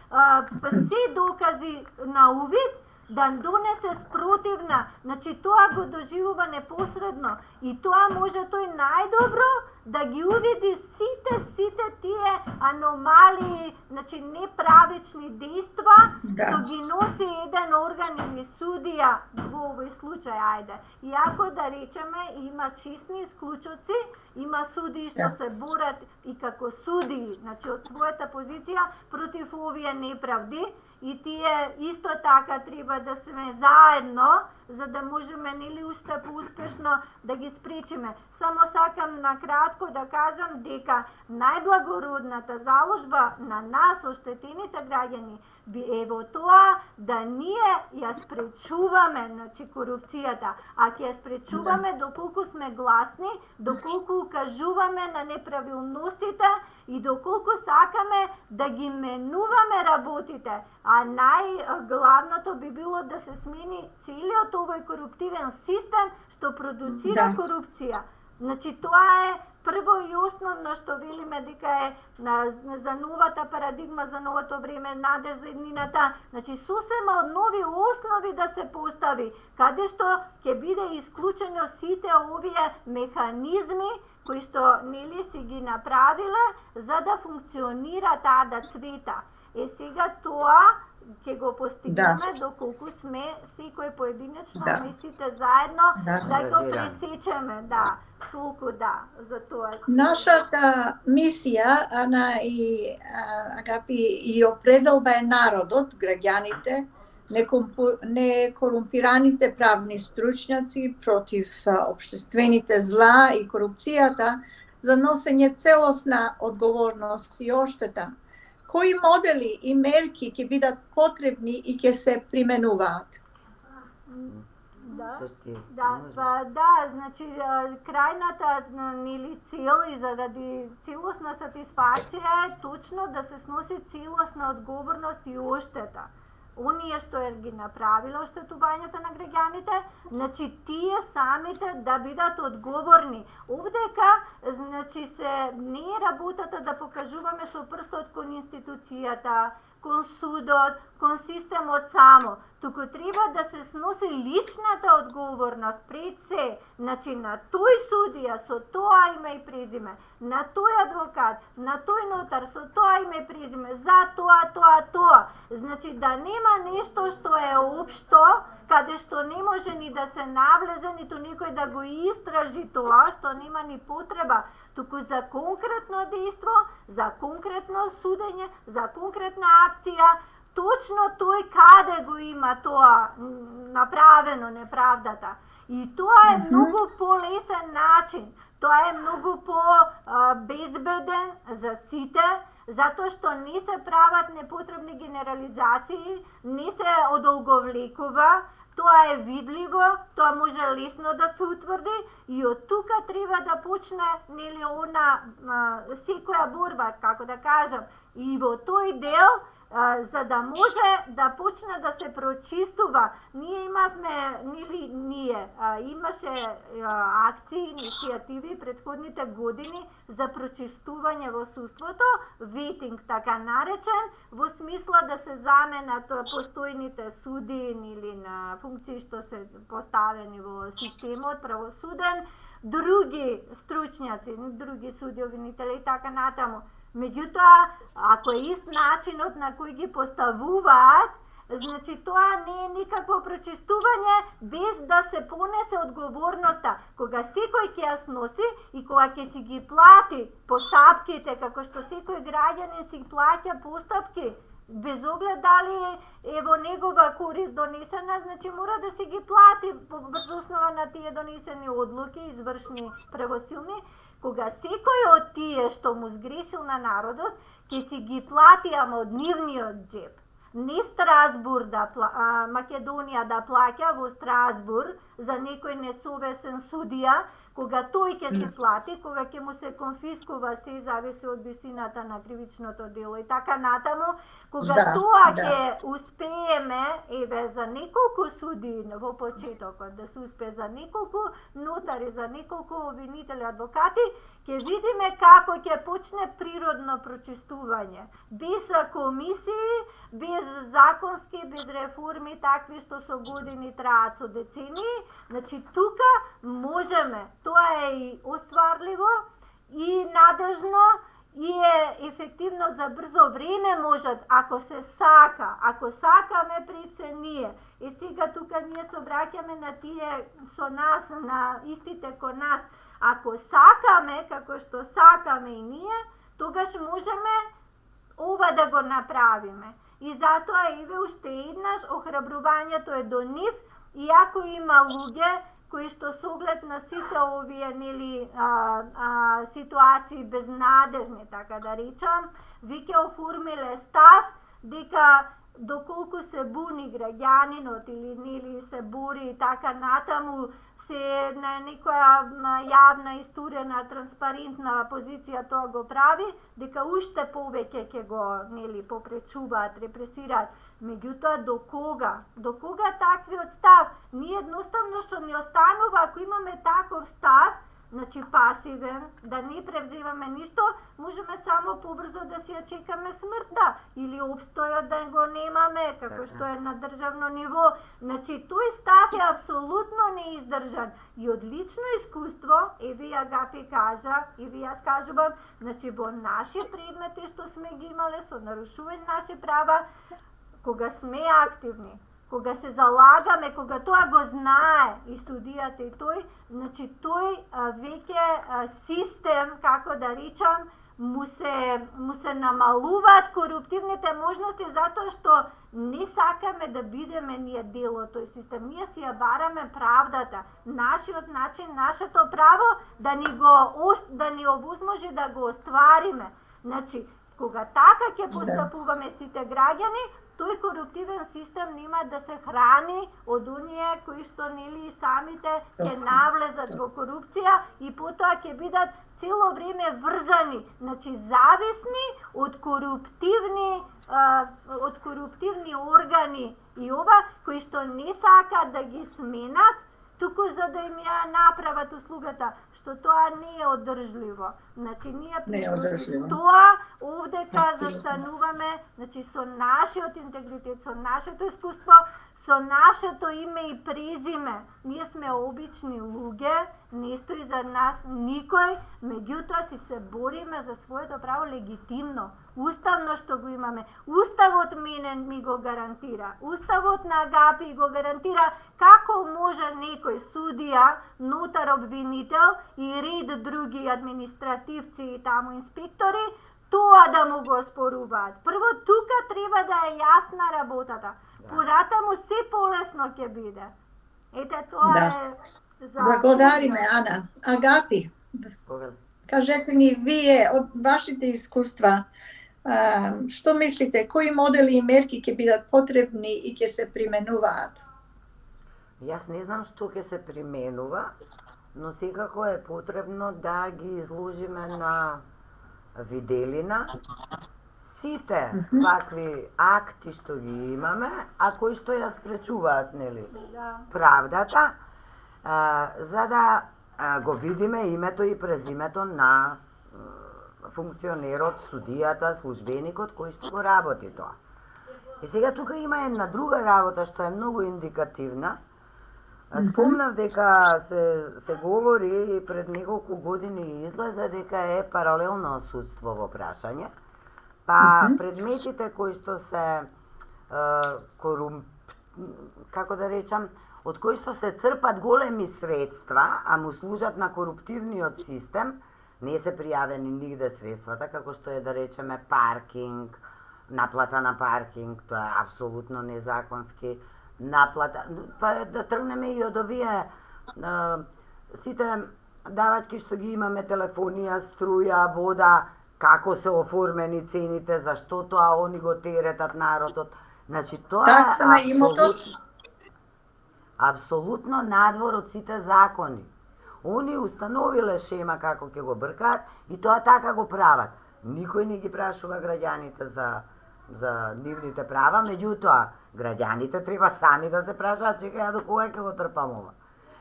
се докази на увид, да донесе спротивна, значи тоа го доживува непосредно и тоа може тој најдобро да ги увиди сите тие аномалии, значи неправични дејства, што ги носи еден орган или судија во овој случај, ајде. Иако да речеме има чисни исклучоци, има судии што се борат и како судии, значи од својата позиција против овие неправди, и тие исто така треба да сме заедно, за да можеме нели уште поуспешно да ги спречиме. Само сакам на кратко да кажам дека најблагородната заложба на нас, оштетените граѓани, е во тоа да ние ја спречуваме, значи корупцијата, а ќе ја спречуваме доколку сме гласни, доколку укажуваме на неправилностите и доколку сакаме да ги менуваме работите. А најглавното би било да се смени целиот овој коруптивен систем што продуцира корупција. Значи тоа е прво и основно што велиме дека е за новата парадигма, за новото време, надеж за еднината, значи сосема од нови основи да се постави, каде што ќе биде исклучено сите овие механизми кои што нели си ги направиле за да функционира таа да цвета. Сега тоа ќе го постигнеме доколку сме секој поединечно, ми сите заедно да го пресечеме, толку за тоа. Нашата мисија, Ана и Агапи, и определба е народот, граѓаните, некорумпираните правни стручњаци против општествените зла и корупцијата за носење целосна одговорност и оштета. Кои модели и мерки ќе бидат потребни и ќе се применуваат? Значи крајната нели цел и заради целосна сатисфакција е точно да се сноси целосна одговорност и оштета. Оние што ги направиле оштетувањето на граѓаните, значи тие самите да бидат одговорни. Овдека, значи не е работата да покажуваме со прстот кон институцијата, кон судот, кон системот само, туку треба да се сноси личната одговорност пред се, значи на тој судија со тоа име и презиме, на тој адвокат, на тој нотар со тоа име и презиме, за тоа, значи да нема нешто што е општо, каде што не може ни да се навлезе, ниту никој да го истражи тоа, што нема ни потреба, туку за конкретно дејство, за конкретно судење, за конкретна акција, точно тој каде го има тоа направено неправдата. И тоа е многу полесен начин, тоа е многу безбеден за сите, затоа што не се прават непотребни генерализации, не се одолговлекува, тоа е видливо, тоа може лесно да се утврди и од тука треба да почне нели секоја борба, како да кажам, и во тој дел за да може да почне да се прочистува. Ние имавме, имаше акции, иницијативи предходните години за прочистување во судството, ветинг така наречен, во смисла да се заменат постојните суди или на функции што се поставени во системот правосуден, други стручњаци, други суди, обвинители и така натаму. Меѓутоа, ако е ист начинот на кој ги поставуваат, значи тоа не е никакво прочистување без да се понесе одговорноста. Кога секој ќе ја сноси и кога ќе си ги плати постапките, како што секој граѓанин си плаќа постапки, без оглед дали е во негова корист донесена, значи мора да си ги плати врз основа на тие донесени одлуки, извршни, правосилни. Кога секој од тие што му сгрешил на народот, ќе си ги плати, ама од нивниот джеб. Не Страсбур Македонија да плаќа во Страсбур за некој несовесен судија, кога тој ќе се плати, кога ќе му се конфискува, се зависи од висината на кривичното дело и така натаму, кога тоа ќе успееме, за неколку суди во почетокот, да се успее за неколку нотари, за неколку обвинители, адвокати, ќе видиме како ќе почне природно прочистување. Без комисии, без законски, без реформи, такви што со години траат, со децении, значи тука можеме. Тоа е и остварливо, и надежно, и е ефективно за брзо време можат, ако се сака, ако сакаме пред се ние. И сега тука ние се обраќаме на тие со нас, на истите кон нас. Ако сакаме, како што сакаме и ние, тогаш можеме ова да го направиме. И затоа еве уште еднаш охрабрувањето е до нив, иако има луѓе кои што со оглед на сите овие ситуации безнадежни, така да речам, веќе оформиле став дека доколку се буни граѓанинот или се бори и така натаму, се на некоја јавна, истурена, транспарентна позиција тоа го прави, дека уште повеќе ќе го попречуваат, репресираат. Меѓутоа, до кога таквиот став? Ние едноставно што ни останува, ако имаме таков став, значи пасивен, да не превземаме ништо, можеме само побрзо да си ја чекаме смртта или обстојот да го немаме, како што е на државно ниво. Значи, тој став е апсолутно неиздржан. И од лично искуство, еве ја Гапи кажа, еве јас кажувам, значи во наши предмети што сме ги имале со нарушување наши права, кога сме активни, кога се залагаме, кога тоа го знае и студијата и тој, значи тој веќе систем, како да речам, му се намалуваат коруптивните можности затоа што не сакаме да бидеме ние дел од тој систем. Ние си ја бараме правдата, нашиот начин, нашето право да ни овозможи да го оствариме. Значи, кога така ќе постапуваме сите граѓани, тој коруптивен систем нема да се храни од оние кои што самите ќе навлезат во корупција и потоа ќе бидат цело време врзани, значи зависни од коруптивни органи и ова кои што не сакаат да ги сменат, туку за да им ја направат услугата, што тоа не е одржливо. Значи, ние Не е одржливо. тоа овдека Апсолутно. застануваме, значи со нашиот интегритет, со нашето искуство, со нашето име и презиме. Ние сме обични луѓе, не стои за нас никој, меѓутоа си се бориме за своето право легитимно, уставно што го имаме. Уставот мене ми го гарантира. Уставот на Агапи го гарантира како може некој судија, нотар, обвинител и ред други административци и таму инспектори тоа да му го споруваат. Прво тука треба да е јасна работата. Поратаму се полесно ќе биде. Ете, тоа Да. е за... Благодариме, Ана. Агапи, Повели. кажете ни вие од вашите искуства, што мислите, кои модели и мерки ќе бидат потребни и ќе се применуваат? Јас не знам што ќе се применува, но секако е потребно да ги изложиме на виделина сите вакви акти што ги имаме, а кои што ја спречуваат, нели, Да. правдата, за да го видиме името и презимето на функционерот, судијата, службеникот кој што го работи тоа. И сега тука има една друга работа што е многу индикативна. Спомнав дека се говори и пред неколку години излезе дека е паралелно судство во прашање. Па предметите кои што се како да речам, од кои што се црпат големи средства, а му служат на коруптивниот систем, не се пријавени нигде средствата, како што е да речеме паркинг, наплата на паркинг, тоа е апсолутно незаконски, наплата, па да тргнеме и од овие сите давачки што ги имаме, телефонија, струја, вода, како се оформени цените, зашто тоа они го теретат народот. Значи тоа Такса на имотот? Апсолутно надвор од сите закони. Они установиле шема како ќе го бркаат и тоа така го прават. Никој не ги прашува граѓаните за нивните права, меѓутоа граѓаните треба сами да се прашаат, чекај, до кога ќе го трпам ова?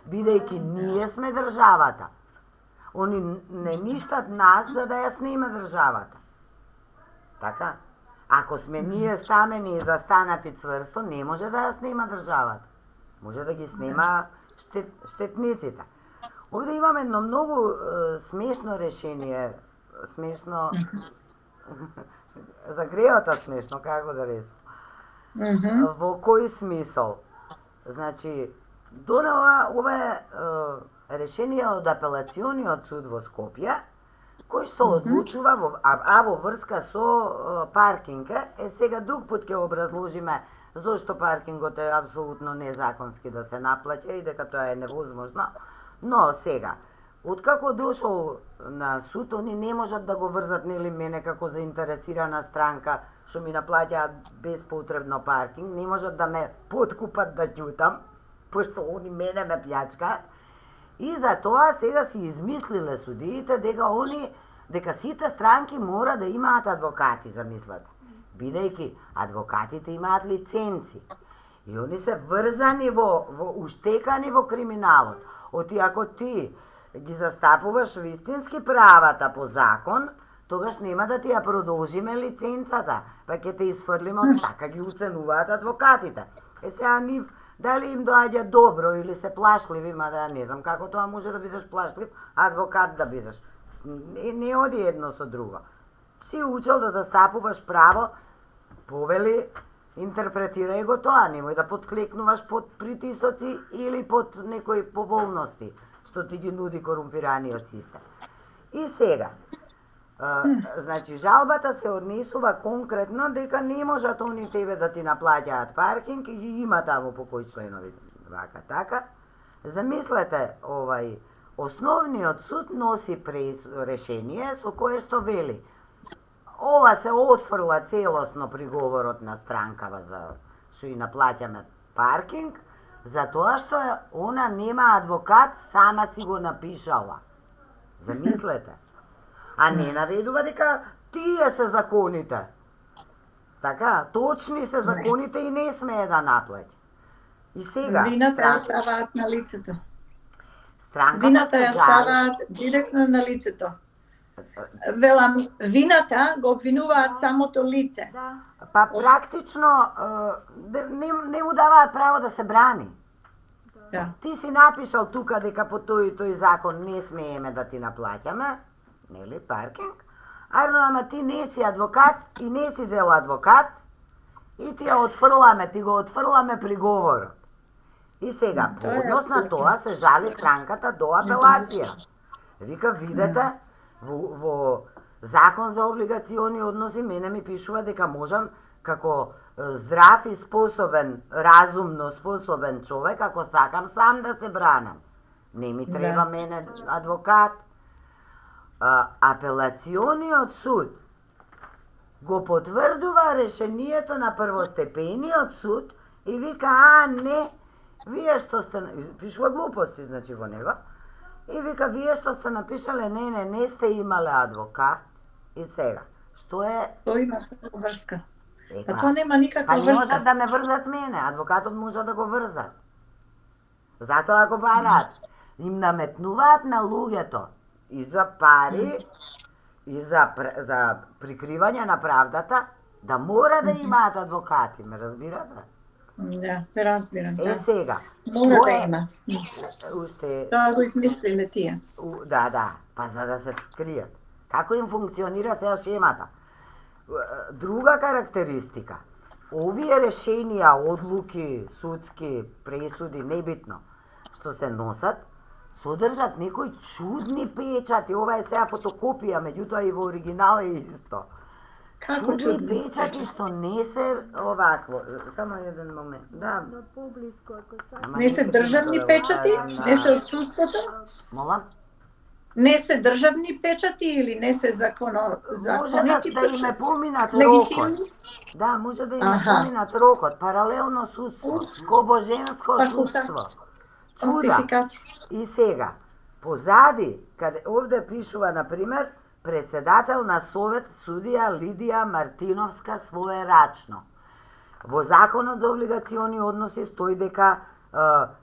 Бидејќи ние сме државата. Они не ништат нас за да ја сниме државата. Така? Ако сме ние стамени и застанати цврсто, не може да ја снима државата. Може да ги снима штетниците. Овде имаме едно многу смешно решение, смешно, за греота смешно, како да речем. Во кој смисол? Значи, донела ова решение од апелациониот суд во Скопје, кој што одлучува, во врска со паркинге, сега друг пат ќе образложиме зошто паркингот е апсолутно незаконски да се наплаќа и дека тоа е невозможно. Но сега, откако дошол на суд, они не можат да го врзат нели мене како заинтересирана странка што ми наплаќаат безпотребно паркинг, не можат да ме подкупат да ќутам, пошто они мене ме плjačкаат. И за тоа сега си измислиле судиите дека сите странки мора да имаат адвокати, замислете. Бидејќи адвокатите имаат лиценци. И они се врзани уштекани во криминалот. Оти ако ти ги застапуваш вистински правата по закон, тогаш нема да ти ја продолжиме лиценцата, па ќе те изфрлиме, така ги уценуваат адвокатите. Сега нив дали им доаѓа добро или се плашливи, мада не знам како тоа може да бидеш плашлив, адвокат да бидеш. Не оди едно со друго. Си учел да застапуваш право, повели, интерпретирај го тоа, немој да подклекнуваш под притисоци или под некои поволности што ти ги нуди корумпираниот систем. И сега, значи жалбата се однесува конкретно дека не можат они тебе да ти наплаќаат паркинг и има таму по кои членови вака така. Замислете, основниот суд носи решение со кое што вели ова се отфрла целосно приговорот на странкава за што и наплаќаме паркинг, затоа што она нема адвокат, сама си го напишала. Замислете. А не наведува дека тие се законите. Така, точни се законите и не смее да наплаќа. И сега вината ја ставаат на лицето. Странката Вината се ја жали. ставаат директно на лицето. Велам, вината го обвинуваат самото лице. Да. Па практично не му даваат право да се брани. Да. Ти си напишал тука дека по тој и тој закон не смееме да ти наплаќаме, нели, паркинг, ама ти не си адвокат и не си зел адвокат и ти ја отфрламе, ти го отфрламе приговорот. И сега, по Тоа е однос на апсурдно. тоа се жали странката до апелација. Вика, видете, во закон за облигациони односи мене ми пишува дека можам како здрав и способен, разумно способен човек, ако сакам сам да се бранам. Не ми треба Да. мене адвокат. Апелациониот суд го потврдува решението на првостепениот суд и вика, не, вие што сте, пишува глупости, значи во него, и вика, вие што сте напишале, не сте имале адвокат, и сега, што е... Тоа има врска. Е, Па тоа нема никаква Па не врска. можат да ме врзат мене, адвокатот може да го врзат. Затоа го бараат. Им наметнуваат на луѓето и за пари, и за прикривање на правдата, да мора да имаат адвокати, ме разбирате? Да, ме разбирам. Е, Да. сега, Мора што да е... има. Уште... Тоа го измислиле тие. Да, па за да се скријат. Како им функционира сега шемата? Друга карактеристика. Овие решенија, одлуки, судски, пресуди, небитно, што се носат, содржат некои чудни печати. Ова е сега фотокопија, меѓутоа и во оригинал е исто. Како чудни печати што не се овакво. Само еден момент. Да. Да поблиско, ако сакаш. Ама Не се никој државни да печати? да. Не се одсуството? Молам? Не се државни печати или не се Може да им е печати? поминат рокот. Легитимни? Да, може да им е Аха. поминат рокот. Паралелно судство. Скобоженско Факултет. судство. Чуда. Фалсификација. И сега, позади, каде овде пишува, например, председател на Совет судија Лидија Мартиновска своерачно. Во Законот за облигациони односи стои дека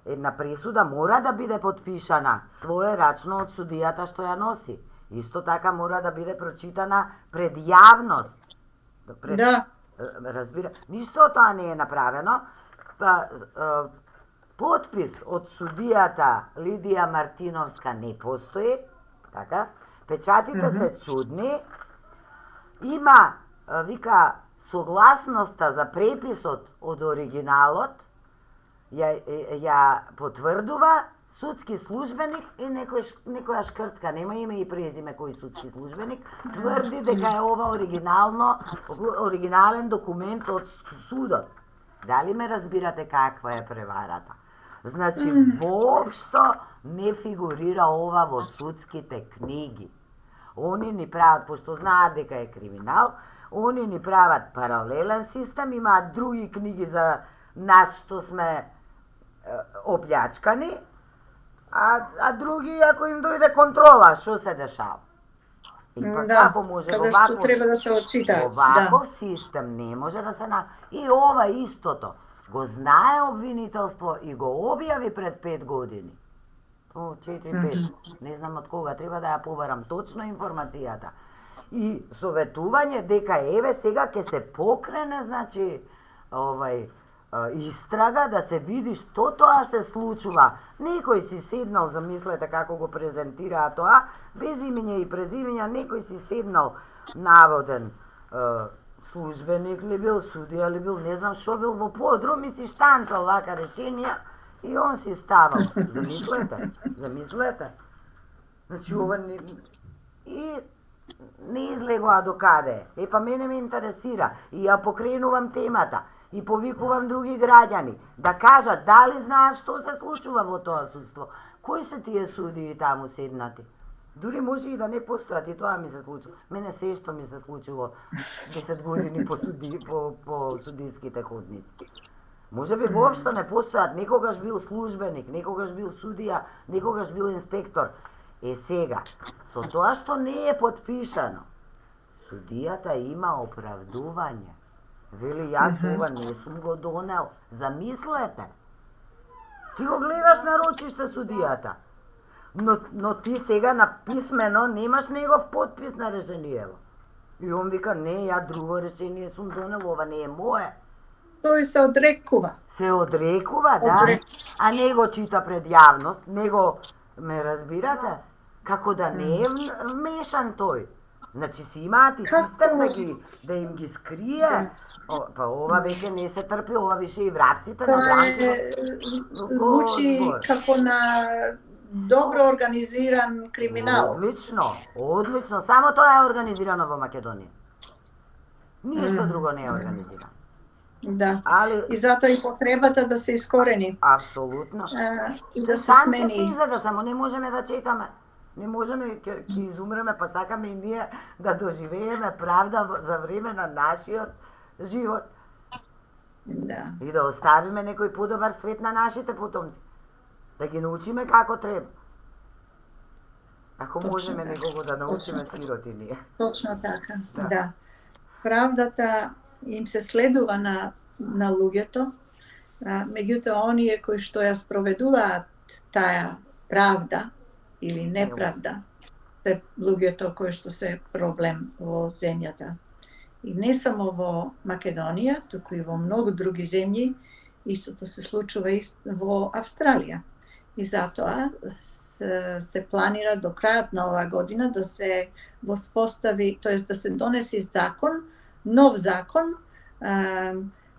една пресуда мора да биде подпишана своерачно од судијата што ја носи. Исто така мора да биде прочитана пред јавност. Да. Разбира, ништо од тоа не е направено. Па, подпис од судијата Лидија Мартиновска не постои, така? Печатите се чудни. Има, вика, согласноста за преписот од оригиналот, ја потврдува судски службеник и некоја шкртка, нема име и презиме кој судски службеник, тврди дека е ова оригинален документ од судот. Дали ме разбирате каква е преварата? Значи, воопшто не фигурира ова во судските книги. Они ни прават, пошто знаат дека е криминал, они ни прават паралелен систем, имаат други книги за нас што сме оплјачкани, а други, ако им дојде контрола, што се дешава? И па како може каде што треба да се отчитаат. Оваков систем не може да се И ова истото го знае обвинителство и го објави пред 5 години. 4-5, не знам од кога, треба да ја побарам точно информацијата. И советување дека еве сега ќе се покрене, значи, истрага да се види што тоа се случува. Некој си седнал, замислете како го презентираа тоа, без имење и презимења, некој си седнал наводен службеник ли бил, судија ли бил, не знам што бил, во подрум и си штанцал вака решенија и он си ставал. Замислете. Значи ова не... И не излегоа до каде. Па мене ме интересира и ја покренувам темата и повикувам други граѓани да кажат дали знаат што се случува во тоа судство. Кои се тие судии таму седнати? Дури може и да не постојат, и тоа ми се случува. Мене се што ми се случило 10 години по судиските ходници. Може би воопшто не постојат, некогаш бил службеник, некогаш бил судија, некогаш бил инспектор. Е сега, со тоа што не е подпишано, судијата има оправдување. Вели, јас ова не сум го донел. Замислете. Ти го гледаш на рочиште судијата. Но ти сега на писмено немаш негов подпис на решението. И он вика, не, ја друго решение сум донел, ова не е мое. Тој се одрекува. Се одрекува, да, а не го чита пред јавност, не го, ме разбирате? Како да не е вмешан тој. Значи си имаат и систем да им ги скрие. Па ова веќе не се трпи, ова више и врапците на бланките. Звучи како на добро организиран криминал. Одлично, само тоа е организирано во Македонија. Ништо друго не е организирано. Да. И затоа и потребата да се искорени. Апсолутно. И да се смени. Се изаде, само не можеме да чекаме. Не можеме, ќе изумреме, па сакаме и ние да доживееме правда за време на нашиот живот. Да. И да оставиме некој подобар свет на нашите потомци. Да ги научиме како треба. Ако можеме некого да научиме сироти ние. Точно така, да. Правдата им се следува на луѓето, меѓутоа оние кои што ја спроведуваат таа правда или неправда, се луѓето кои што се проблем во земјата. И не само во Македонија, туку и во многу други земји, истото се случува и во Австралија. И затоа се планира до крајот на оваа година да се воспостави, тоест да се донесе закон, нов закон,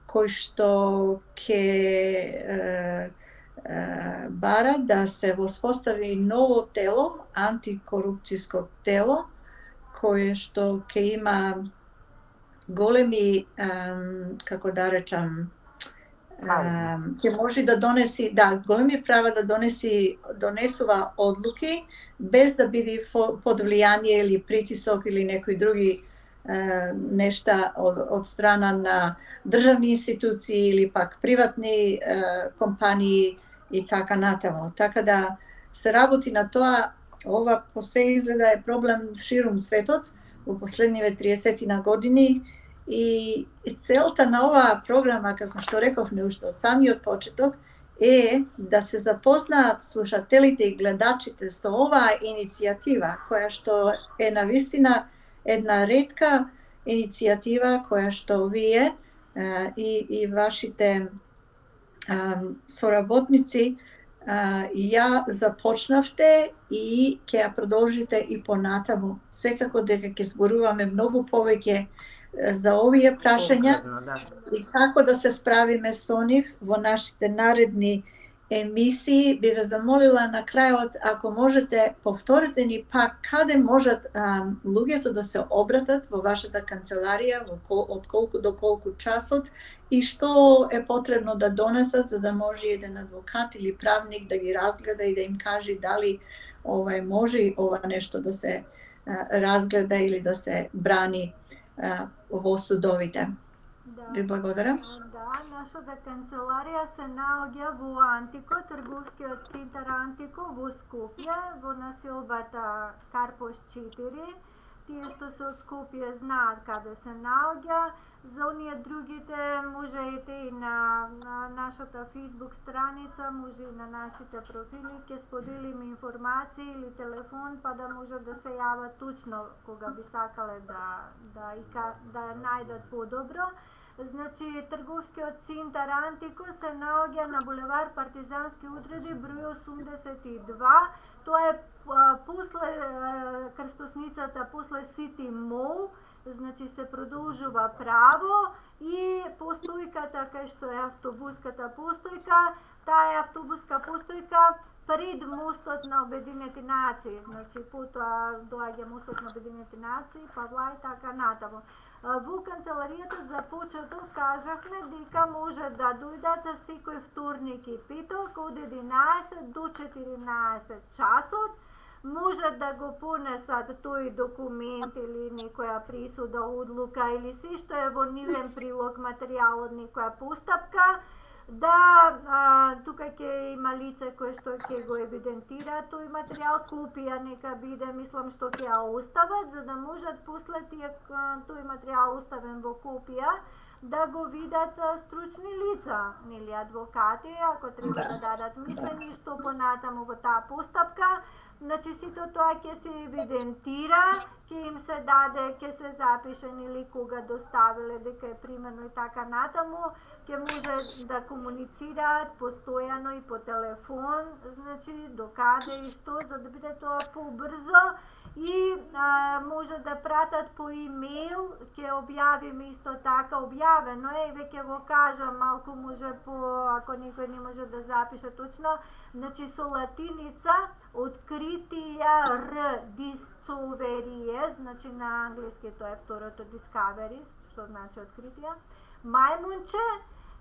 кој што ќе бара да се воспостави ново тело, антикорупцијско тело, кое што ќе има големи, како да речам, ќе може да донеси, големи права да донесува одлуки без да биде под влијание или притисок или некои други нешта од страна на државни институции или пак приватни компании и така натаму. Така да се работи на тоа, ова по се изгледа е проблем ширум светот во последниве 30 години. И целта на оваа програма, како што рековме уште од самиот почеток, е да се запознаат слушателите и гледачите со оваа иницијатива, која што е навистина една ретка иницијатива која што вие и вашите соработници ја започнавте и ќе ја продолжите и понатаму. Секако дека ќе зборуваме многу повеќе за овие прашања и како да се справиме со нив во нашите наредни емисии. Би ве замолила на крајот, ако можете, повторите ни пак каде можат луѓето да се обратат во вашата канцеларија, од колку до колку часот и што е потребно да донесат за да може еден адвокат или правник да ги разгледа и да им каже дали може ова нешто да се разгледа или да се брани во судовите. Ви благодарам. Да, нашата канцеларија се наоѓа во Антико, трговскиот центар Антико во Скопје, во населбата Карпош 4. Тие што се од Скопје знаат каде се наоѓа. За оние другите можете и на нашата Facebook страница, може и на нашите профили, ќе споделиме информации или телефон, па да можат да се јават точно кога би сакале да најдат подобро. Значи, трговскиот центар Антико се наоѓа на булевар Партизански одреди број 82. Тоа е после крстосницата, после Сити Мол. Значи се продолжува право и постојката кај што е автобуската постојка, таа е автобуска постојка пред мостот на Обединети нации. Значи потоа доаѓа мостот на Обединети нации, Павла и така натаму. Во канцеларијата за почеток кажавме дека може да дојдат секој вторник и петок од 11 до 14 часот. Може да го понесат тој документ или некоја присуда, одлука или се што е во нивен прилог материјал од некоја постапка, тука ќе има лице кое што ќе го евидентира тој материјал, копија нека биде, мислам што ќе ја остават, за да можат после тој материјал оставен во копија, да го видат стручни лица, нели адвокати, ако треба да дадат мислење што понатаму во таа постапка. Значи сето тоа ќе се евидентира, ќе им се даде, ќе се запише нели кога доставиле дека е примено и така натаму, ќе може да комуницираат постојано и по телефон, значи докаде и што, за да биде тоа побрзо и може да пратат по имейл, ќе објавиме исто така, објавено е, веќе го кажам, малку може ако некој не може да запише точно, значи со латиница, откритија discoveries, значи на англиски тоа е второто discoveries, што значи откритија, мајмунче,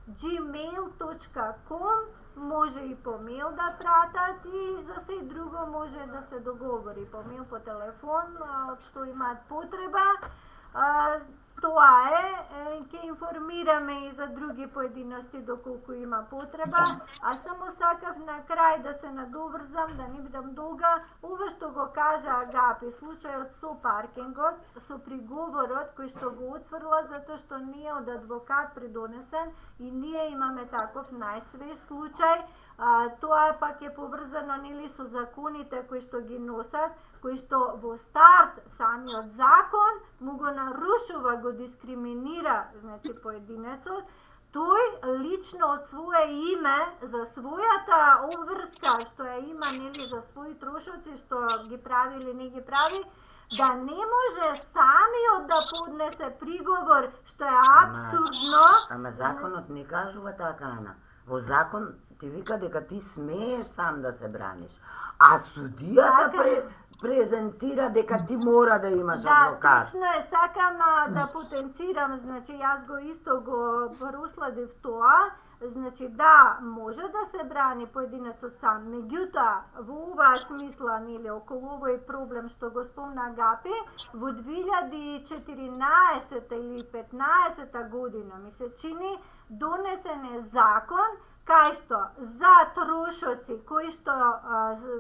gmail.com, може и по мејл да пратат и за се друго може да се договори по мејл, по телефон, од што имаат потреба. Тоа е, ќе информираме и за други поединости доколку има потреба, а само сакав на крај да се надоврзам, да не бидам долга, ова што го кажа Агапи, случајот со паркингот, со приговорот кој што го утврла затоа што не е од адвокат придонесен и ние имаме таков најсвеж случај. Тоа пак е поврзано нели со законите кои што ги носат, кои што во старт самиот закон му го нарушува, го дискриминира, значи поединецот, тој лично од свое име, за својата обврска што ја има нели за своји трошоци што ги прави или не ги прави, да не може самиот да поднесе приговор, што е апсурдно. Ама законот не кажува така, Ана. Во закон ти вика дека ти смееш сам да се браниш, а судијата презентира дека ти мора да имаш адвокат. Да, точно е, сакам да потенцирам, значи јас го исто го проследив тоа, значи да, може да се брани поединецот сам, меѓутоа во оваа смисла, нели, околу овој проблем што го спомна Агапи, во 2014 или 15 година, ми се чини, донесен е закон кај што за трошоци кои што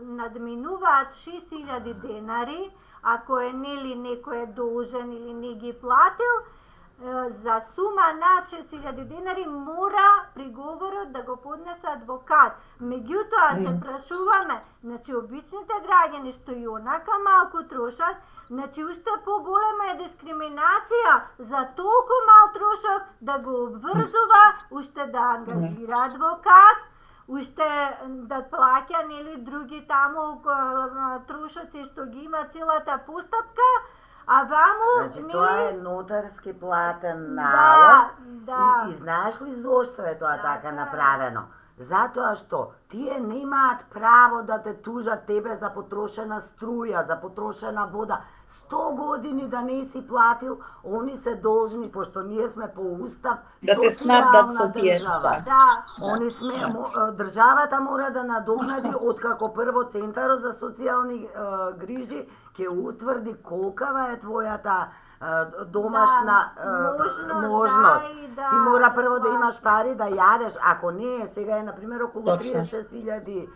надминуваат 6000 денари, ако е нели некој е должен или не ги платил, за сума над 6000 денари мора приговорот да го поднесе адвокат. Меѓутоа се прашуваме, значи обичните граѓани што и онака малку трошат, значи уште поголема е дискриминација за толку мал трошок да го обврзува, уште да ангажира адвокат, уште да плаќа нели други таму трошоци што ги има целата постапка. А ваму, значи тоа е нотарски платен налог. Да. И знаеш ли зошто е тоа така направено? Затоа што тие немаат право да те тужат тебе за потрошена струја, за потрошена вода. 100 години да не си платил, они се должни, пошто ние сме по устав да те снабдат со тие. Да. Они сме, државата мора да надокнади откако прво Центарот за социјални грижи ќе утврди колкава е твојата домашна можност. Ти мора прво да имаш пари да јадеш, ако не, сега е например околу 36.000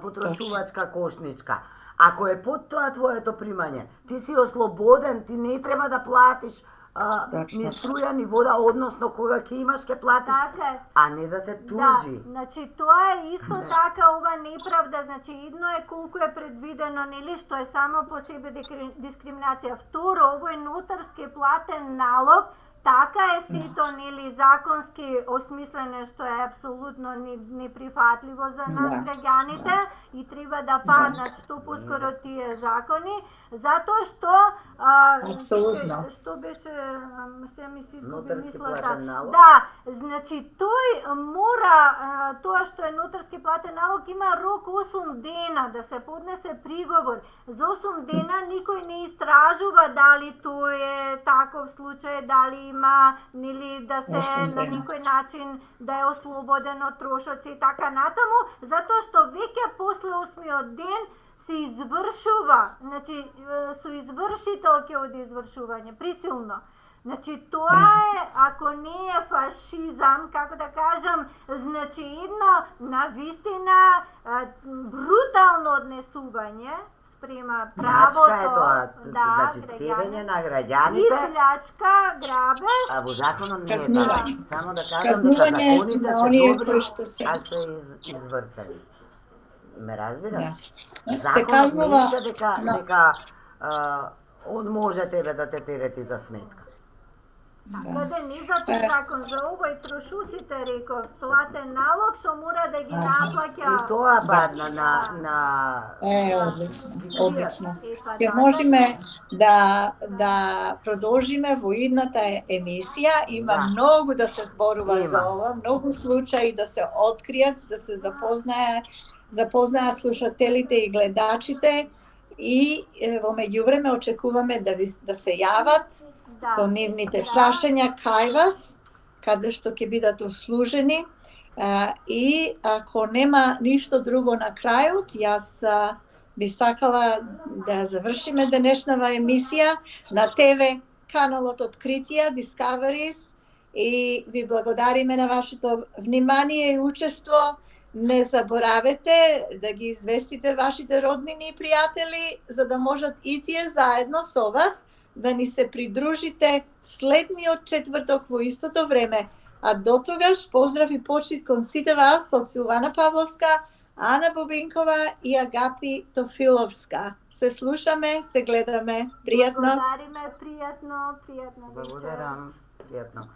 потрошувачка кошничка. Ако е под тоа твоето примање, ти си ослободен, ти не треба да платиш ни струја, ни вода, односно кога ќе имаш ќе платиш, а не да те тужи. Да, значи тоа е исто така ова неправда, значи едно е колку е предвидено, нели, што е само по себе дискриминација. Второ, овој нотарски платен налог, така е сето, нели, законски осмислено, што е апсолутно неприфатливо за нас граѓаните и треба да паднат што поскоро тие закони, затоа што што беше се ми се изгуби мислата. Да, значи тој мора, тоа што е нотарски платен налог има рок 8 дена да се поднесе приговор. За 8 дена никој не истражува дали тој е таков случај, дали има нели да се на некој начин да е ослободен од трошоци и така натаму, затоа што веќе после 8-миот ден се извршува, значи со извршител ќе оди извршување, присилно. Значи тоа е, ако не е фашизам, како да кажам, значи едно навистина брутално однесување прима право Плячка е тоа, да, значи цедење граѓаните. на И граѓаните, плячка, грабеж, а во законот не е Казнување. така. Само да кажам дека Казнување законите на се оние добри, кои што се... а се извртени. Ме разбираш? Да. Се Законот не казнува вика дека он може тебе да те терети за сметка. каде низата закон за овој трошуците реков, платен налог што мора да ги наплаќа. И тоа падна на одлично, одлично. Па Ќе можеме да продолжиме во идната емисија. Има Да. многу да се зборува Има. за ова, многу случаи да се откријат, да се запознаат слушателите и гледачите и во меѓувреме очекуваме да се јават со нивните прашања кај вас, каде што ќе бидат услужени. И ако нема ништо друго на крајот, јас би сакала да завршиме денешнава емисија на ТВ каналот Откритија Discoveries и ви благодариме на вашето внимание и учество. Не заборавете да ги известите вашите роднини и пријатели за да можат и тие заедно со вас да ни се придружите следниот четврток во истото време. А до тогаш поздрав и почит кон сите вас од Силвана Павловска, Ана Бобинкова и Агапи Тофиловска. Се слушаме, се гледаме. Пријатно. Благодариме, пријатно вечер. Благодарам, пријатно.